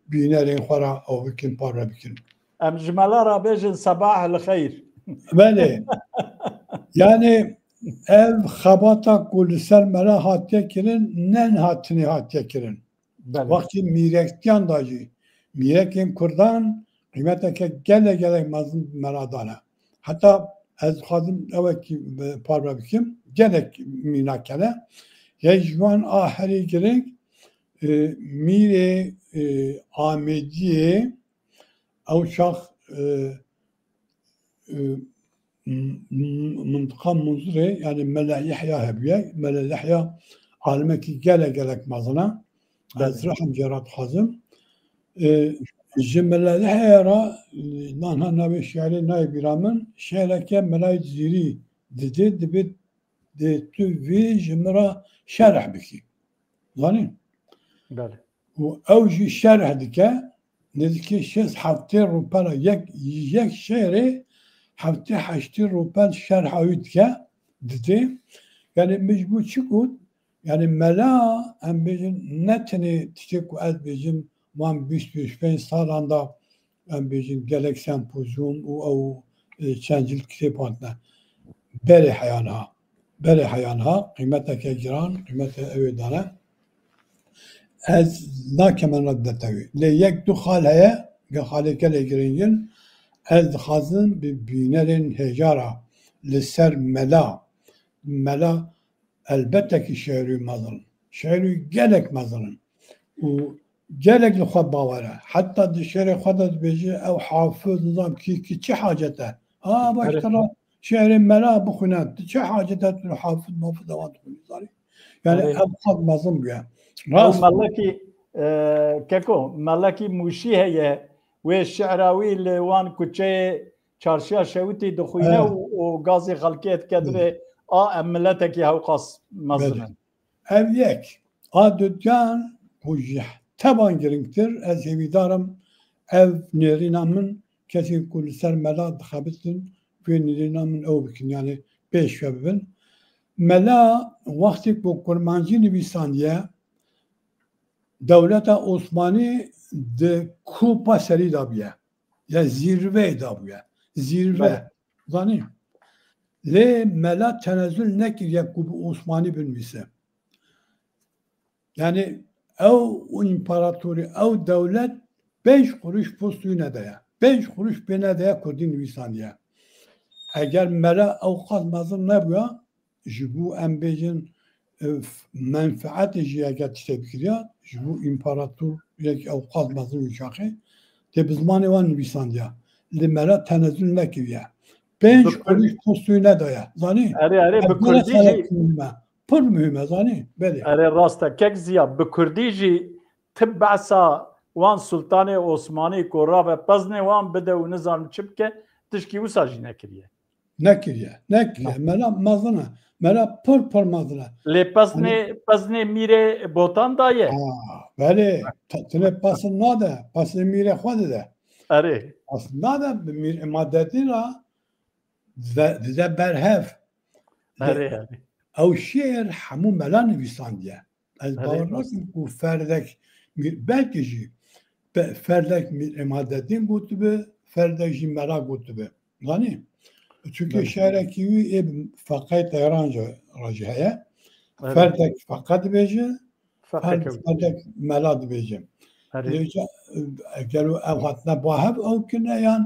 [SPEAKER 2] binerin xora evikin para bikin.
[SPEAKER 1] Em jmelara bejin sabah el hayr.
[SPEAKER 2] Böyle yani ev xabata kulisel mera hatiye kirin nen hatini hatiye kirin. Vakti mirektiyan dacı. Mirekin kurdan kıymeteke gele mazın meradana. Hatta ez xadim eveki parva bikim gerek minakele yecvan aheri gerek mire Ahmediye avşak منطقة منظرة يعني ملا يحيى هبية ملا يحيى عالمك جالك مظنة رحم جرات حزم جملا يحيى را نانها نبي شعري نايب رامن شعرك ملا زيري دبت تو في جمرة شرح بكي ظني وأوجي الشرح دكا نذكي شيء حاطين روبالا يك شعري hafta haşti rupen şerh ayütke dedi. Yani mecbur çıkut. Yani mela hem bizim netini tişek az bizim man 25 salanda hem bizim gelek sempozyum o çencil kitaplarında beri hayanha kıymete giran kıymete evedana az nakemen raddetevi le yek du haleye haleke le giringin ez xazin bi bînerên hêjara li ser mela elbette ki şehrî mezin şehrî gelek mezin û gelek li xwe bawer e heta di şerê xwe de dibêje ew hafiz nizam ki çi hacet e başkara şehrê mela bixwîne ti çi hacet e tu hafiz mafid ewan dixwînî zanî yani ew xwe mezin bûye
[SPEAKER 1] rast keko melekî mûşî heye ve şe'rawi li wan kuçeyê çarşıya şewitî dixwîne û gazê xelkê dikevire a em milletekî hewqas mezin.
[SPEAKER 2] Ev yek a dudyan ku ji teban giringtir ez hêvîdarim ev nêrîna min kesî ku li ser mela dixebitin vê nêrîna min ew bikin yani pêş ve bibin. Mela wextê ku kurmancî nivîsandiye Devleta Osmanî di kupa serî dabûye ya zirveyê dabûye zirve zanî lê mela tenezzül nekiriye ku bi Osmanî binivîse yani ew împaratorî ew dewlet 5 kuruş postû nedaye 5 kuruş pê nedaye Kurdî nivîsandiye eger mela ew qas mezin nebûye ji bo em bêjin menfaatê jî eger tiştê bikiriya ji bo împarator yek ew qas mezin wî şaxê tê bi zimanê wan nivîsandiye li mela tenezzül nekiriye 5 kuruş postû nedaye zanî
[SPEAKER 1] bi Kurdî jî
[SPEAKER 2] pir mühim e zanî belê
[SPEAKER 1] rast e kek ziya bi Kurdî jî tib behsa wan Sultanê Osmanî ku rave peznê wan bide û nizanim çi bike tişkî wisa jî nekiriye
[SPEAKER 2] mela mezin e mela pir mezin e
[SPEAKER 1] lê peznê mîrê botan daye
[SPEAKER 2] belê tilê pesn nade pesnê mîrê xwe dide
[SPEAKER 1] aslında
[SPEAKER 2] nade bi mîr madetî ra dide berhev ew şêr hemû mela nivîsandiye ez bawer nakim ku ferdek belkî jî ferdek madetîn gotibe ferdek jî mela gotibe zanî çünkü şehrekî wî ê feqê Tehran jî heye فردك فقط بيجي
[SPEAKER 1] فقط
[SPEAKER 2] فردك ملاد بيجي ليجا قالوا او هاتنا باهب او كنا يعني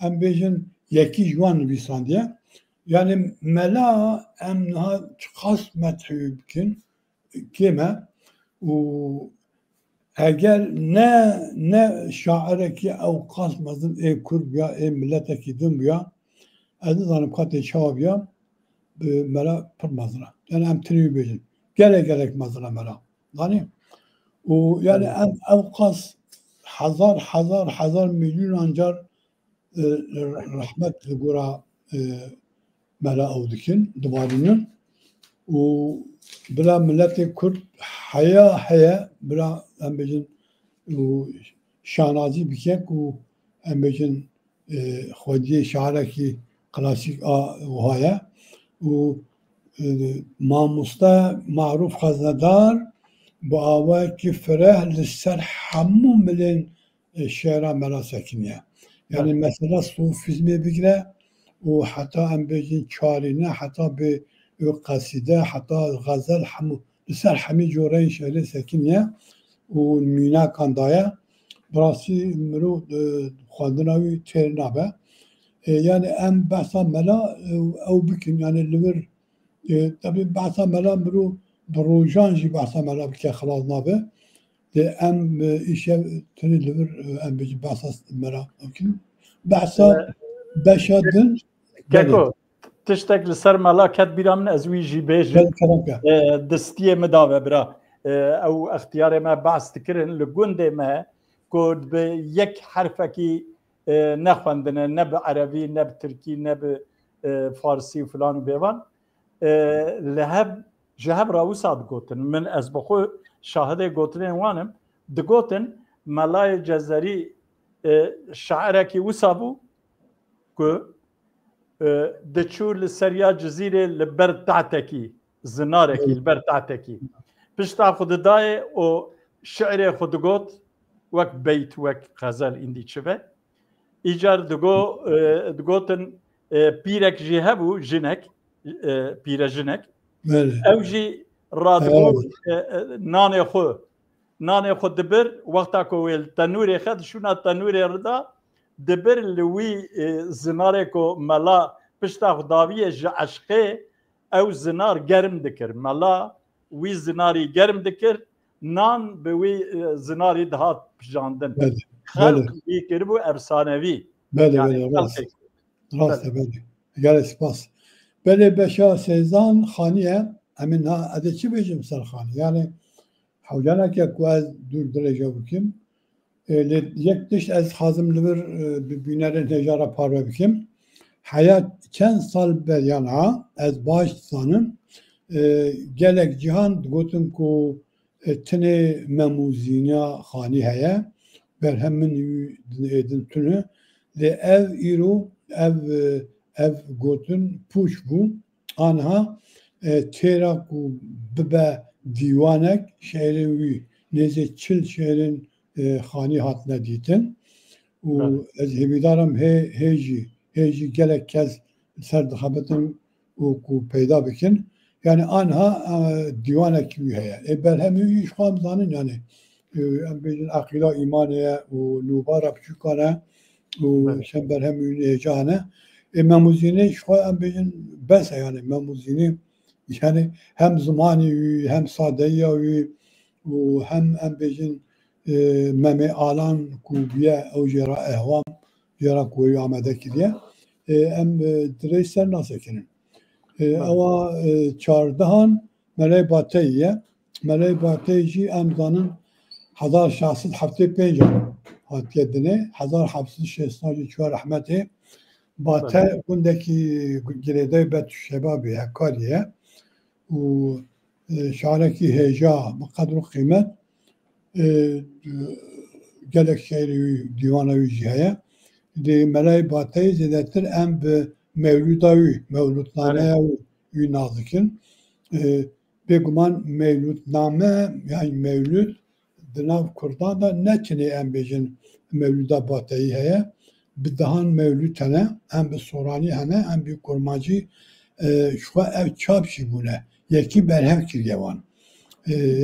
[SPEAKER 2] ام بيجن يكي جوان بيساندية يعني ملا امها خاص مدحو بكن كيما و اگر نه شاعرکی او قاس مزن ای کرد بیا ای ملتکی دم بیا از زنم خاطر چاو بیا مرا پر مزرعه yani em tünü bejin gerek mezra mera yani o yani em evkas hazar milyon ancar rahmet gura mera avdikin duvarının o bila milleti Kürt haya bila em bejin o şanazi bikek o em bejin xwediye şaireki klasik a haya o مامۆستا معروف خەزنەدار بۆ ئاوایەکی فرە لەسەر هەموو ملێن شێرا مەراسەکینیە یعنی مەسەلا سوفیزمێ بگرە و حتا ئەم بێژین چارینە حتا بێ قەسیدە حتا غەزەل هەموو لەسەر هەمی جۆرەی شێرێ سەکینیە و میناکاندایە بڕاستی مرۆ خواندناوی تێر نابە yani ئەم بەسا مەلا ئەو بکن yani لەبەر tabii bahsa mela biro rojan jî bahsa mela bike xelas nabe de em îşev tenê li vir em bêjin bahsa mela bikin bahsa beşa din
[SPEAKER 1] Keko tiştek li ser mela ket bîra min ez wî jî bêjim distiyê me dawe bira ew ixtiyarê me behs dikirin li gundê me ku bi yek herfekî nexwendine ne bi erebî ne bi tirkî ne bi farsî û filan û bêvan لهب جهب راوسا دگوتن من از بخو شاهده گوتنین وانم دگوتن ملای جزری شاعرکی وسابو که دچو لسریا جزیره لبر تعتکی زنارکی لبر تعتکی پشتا خود دای و شعر خود گوت وک بیت وک غزل اندی چوه ایجار دگوتن پیرک جهبو جنک پیرژنک اوجی رادگو نانه خود دبر وقتا کویل تنوری خد شونا تنوری ردا دبر لوی زناره کو ملا پشتا خداویه ج عشقه او زنار گرم دکر ملا وی زناری گرم دکر نان به وی زناری دهات پجاندن خلق بی کربو افسانوی
[SPEAKER 2] بله راست بله گله سپاس بله بشا سیزان خانیه امین ها اده چی بیجیم سر خانی یعنی حوجانا که از دور درجه بکیم یک دشت از خازم لبر بینرین هجاره پارو بکیم hayat چند سال بریان ها از باش زانم gelek cihan gotum ku tine memuzina khani heye berhemin edin tünü de ev iru ev gotun puş bu anha tera ku bibe divanek şehrin vi neze çil şehrin khani hatne ditin u ez hemidaram heji gelek kez ser dixabetin u ku peyda bikin yani anha divanek vi heye berhemi iş xam zanin yani em bejin akila imaniye u nubara pçukane u şem berhemi hecane memuzini şu an bejin bes yani memuzini yani hem zamani hem sadeyi hem bejin meme alan kubiye o jera ehvam jera koyu amedeki diye hem dreysel nasıl kinin ama çardahan melek bateyi emzanın hazar şahsız hafte penca hatiyedine hazar hafsız şehsacı çuva rahmeti Batı bundaki girede bet şebabi hakkariye و şareki heja bu kadar kıymet gelek şehri divanavi cihaya de melay batı zedetir em be mevludavi mevlutname yu nazikin beguman mevlutname yani mevlud dinav kurdan da ne çine em bejin mevluda batıyı heye bidahan mevlutane hem bir sorani hene hem bir kurmacı şu ev çapşi bune یکی برهم کریه وان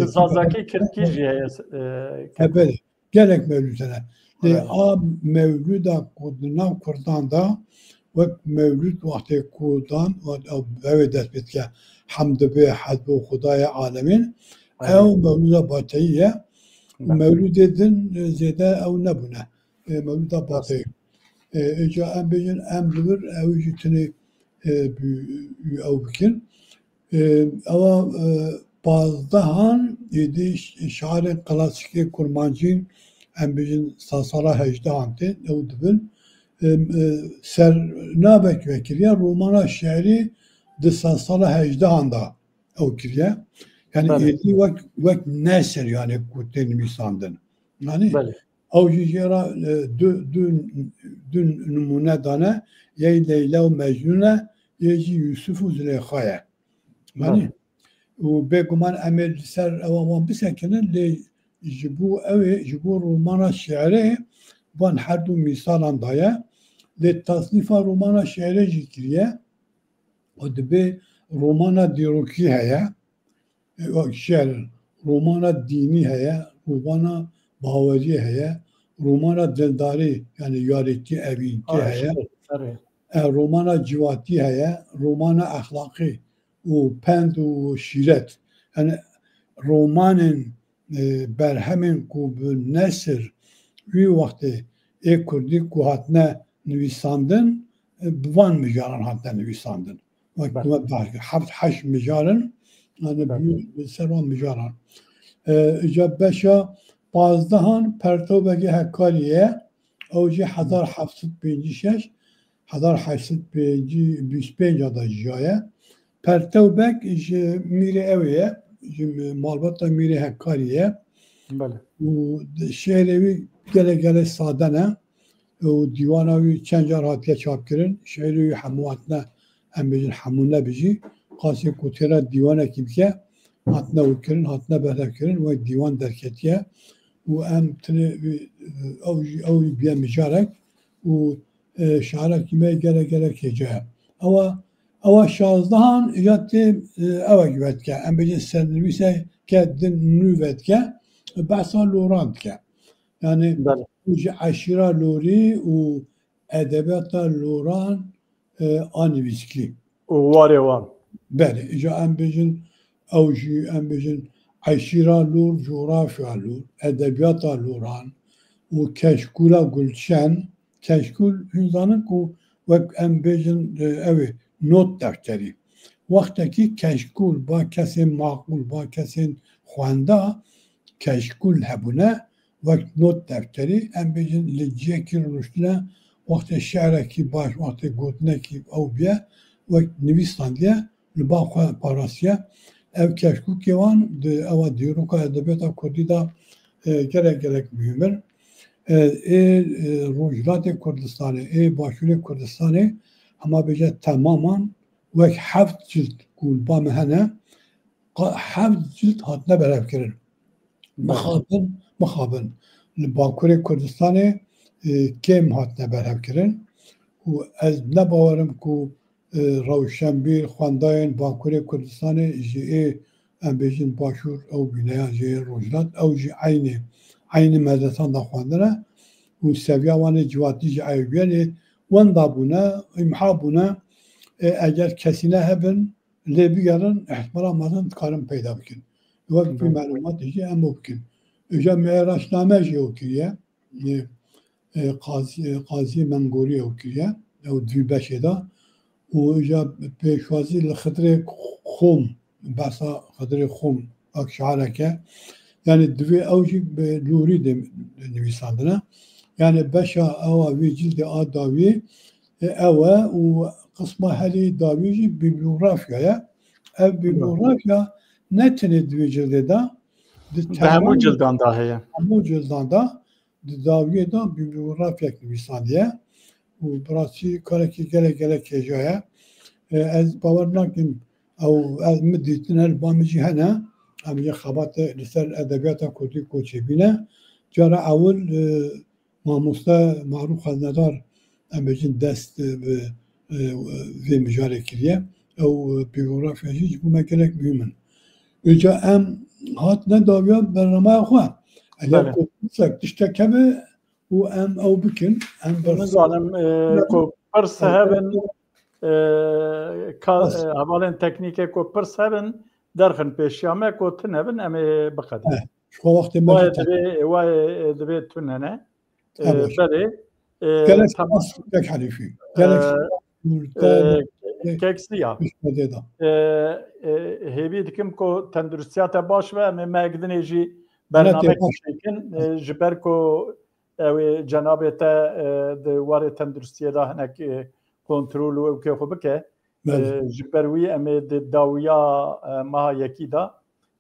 [SPEAKER 1] Zazaki Kirki jiye
[SPEAKER 2] evet gerek mevlütene a mevlüda koduna kurdan da ve mevlüt vakti kurdan ve evet despet ki hamd be hadbu Hudaya alemin ev mevlüda batiye mevlüd edin zede ev nebune mevlüda batiye eca em bejin em bilir ev jitini ev bikin ama bazdahan yedi şair klasik kurmancın em bejin sasala hecdahante ev dibin ser nabek vekiliye romana şehri de sasala hecdahanda ev kiriye yani yedi vek neser yani kutten misandın yani ev jijera dün numune dane ye Leyla ve Mecnun'e yeji Yusuf'u Züleykha'ya yani و بگمان امیر سر اوان بسکنن لی جبو رومانا شعره وان هر دو مثالان دایه لی تصنیف رومانا شعره جکریه و دبی رومانا دیروکی هیا شعر رومانا دینی هیا رومانا باوری هیا رومانا دلداری yani yareti evinki haya رومانا civati haya رومانا ahlaki و پند و شیرت یعنی رومان برهمن کو به نصر وی وقتی کردی کو هاتنه نویساندن بوان مجارن هاتنه نویساندن وقتی هفت هشت مجارن yani bir servan مجارن اجاب بشا بازدهان پرتوبگی هکاریه اوجی 1756 1725 da jaya pertevbek miri eviye malbata miri hekkariye u şehrevi gele sadene u divanavi çencar hatiye çapkirin şehrevi hamuatna embejin hamune biji qasi kutera divana kimke hatna ukirin hatna behlekirin ve divan derketiye u em tine ev biye mijarek u şahara kime gele keceye ama şazdahan yattı ava güvetke em bejin servise kedin nüvetke bahsa lorantke yani uji aşira lori u edebiyata loran anviski
[SPEAKER 1] var ya
[SPEAKER 2] beli ica em bejin avji em bejin aşira lor coğrafya lor edebiyata loran u keşkula gülşen keşkul hünzanın ku ve em bejin evi not defteri. Vaktaki keşkul ba kesin makul ba kesin xuanda keşkul hebune ve not defteri em bejin licekir rüştüne vakti şe'reki baş vakti gotneki avbiye ve nivistandiye liba parasya ev keşkul kevan eva diyoruka edebiyata kurdi da gerek mühimdir. Rojhilat Kurdistan'ı, Başuri Kurdistan'ı ama bece tamamen ve heft cilt kulba mehene heft cilt hatne berevkirin. Mekhabın. Bakuri Kurdistan'ı kem hatne berevkirin. Ez ne bavarım ku Ravşenbir, Xwandayên Bakuri Kurdistan'ı ji em bêjin başûr ew bîneya jê rojhilat ew jî aynı medetan da xwandine û seviya wanê civakî ji Eyyûbiyanê wenda bûne imha bûne eger kesîne hebin lê bigerin ihtimala mezin dikarin peyda bikin. Wek bir malumat jî em bikin. Îja meêraşname jî ew kiriye Qazî Mengorî ew kiriye ew dû beşê da û îja pêşwazî li Xidrê Xom behsa Xidrê Xom ak şiareke yani divê ew jî bi lûrî de nivîsandine yani beşa ewa wê cildê a dawî ew e û qisma helî dawî jî bibliografyaya ev bibliografya ne tenê divê cildê da
[SPEAKER 1] hemû cildan da heye
[SPEAKER 2] hemû cildan da di dawiyê da bibliografyek nivîsandiye û birasî karekî gelek kêjaya ez bawer nakim ew ez min dîtin helba min jî hene em yê xebatê li ser edebiyata Kurdî koçebîne cara ewil mamoste Marûf Xeznedar em bêjin dest vê mijarê kiriye او بیوگرافیا هیچ بوومە gelek mühimmin. Îca em hatine dawiya bernameya xwe. Eger kursak tiştekeme û em ew bikin em
[SPEAKER 1] Nizanim ku pirs hebin hevalên teknîkê ku pirs hebin derxin pêşiya me ku tin hebin em ê biqedin.
[SPEAKER 2] Xwe wextê me
[SPEAKER 1] divê tune ne
[SPEAKER 2] belê gelek tek helîfî gelek
[SPEAKER 1] keksiya hêvî dikim ku tendurustiya te baş ve em ê me gidinê jî bernamek şekin ji ber ku ew ê cenabê te di warê tendurustiyê de hinek kontrol û ew kê xwe bike ji ber wî em ê di dawiya meha yekî de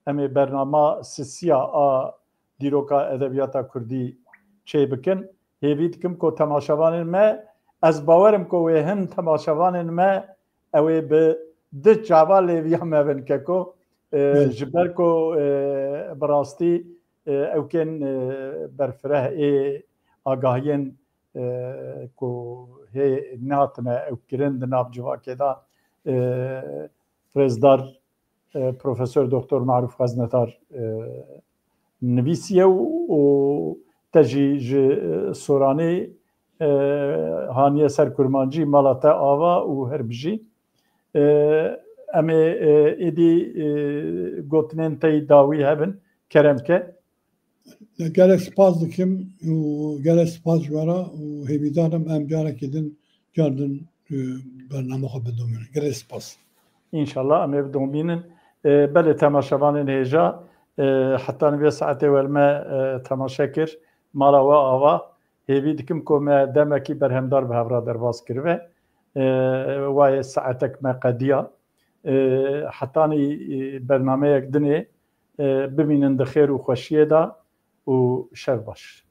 [SPEAKER 1] em ê bernama sisiya a dîroka edebiyata Kurdî çê bikin. Hêvî dikim ku temaşevanên me ez bawerim ku wê hin temaşevanên me ew ê bi di çava lêviya me bin keko ji ber ku bi rastî ew kên berfireh ê agahiyên ku hê nehatine ew kirin di nav civakê de Rêzdar Profesör Doktor Maruf Xeznetar nivîsiye û te jî ji soranê haniye ser kurmancî mala te ava û herbijî em ê êdî gotinên te yî dawî hebin keremke.
[SPEAKER 2] Gelek spas dikim û gelek spas ji we re û hêvîdarim em carekê din cardin bername xwe bidomînin. Gelek spas.
[SPEAKER 1] İnşallah em ê bidomînin. Belê temaşevanên hêja heta nivê saetê welme temaşe kir mala we ava hêvî dikim ku me demekî berhemdar bi hevra derbas kirive wayê saetek me qediya hetanî bernameyek dinê bimînin di xêr û xweşiyê de û şev baş.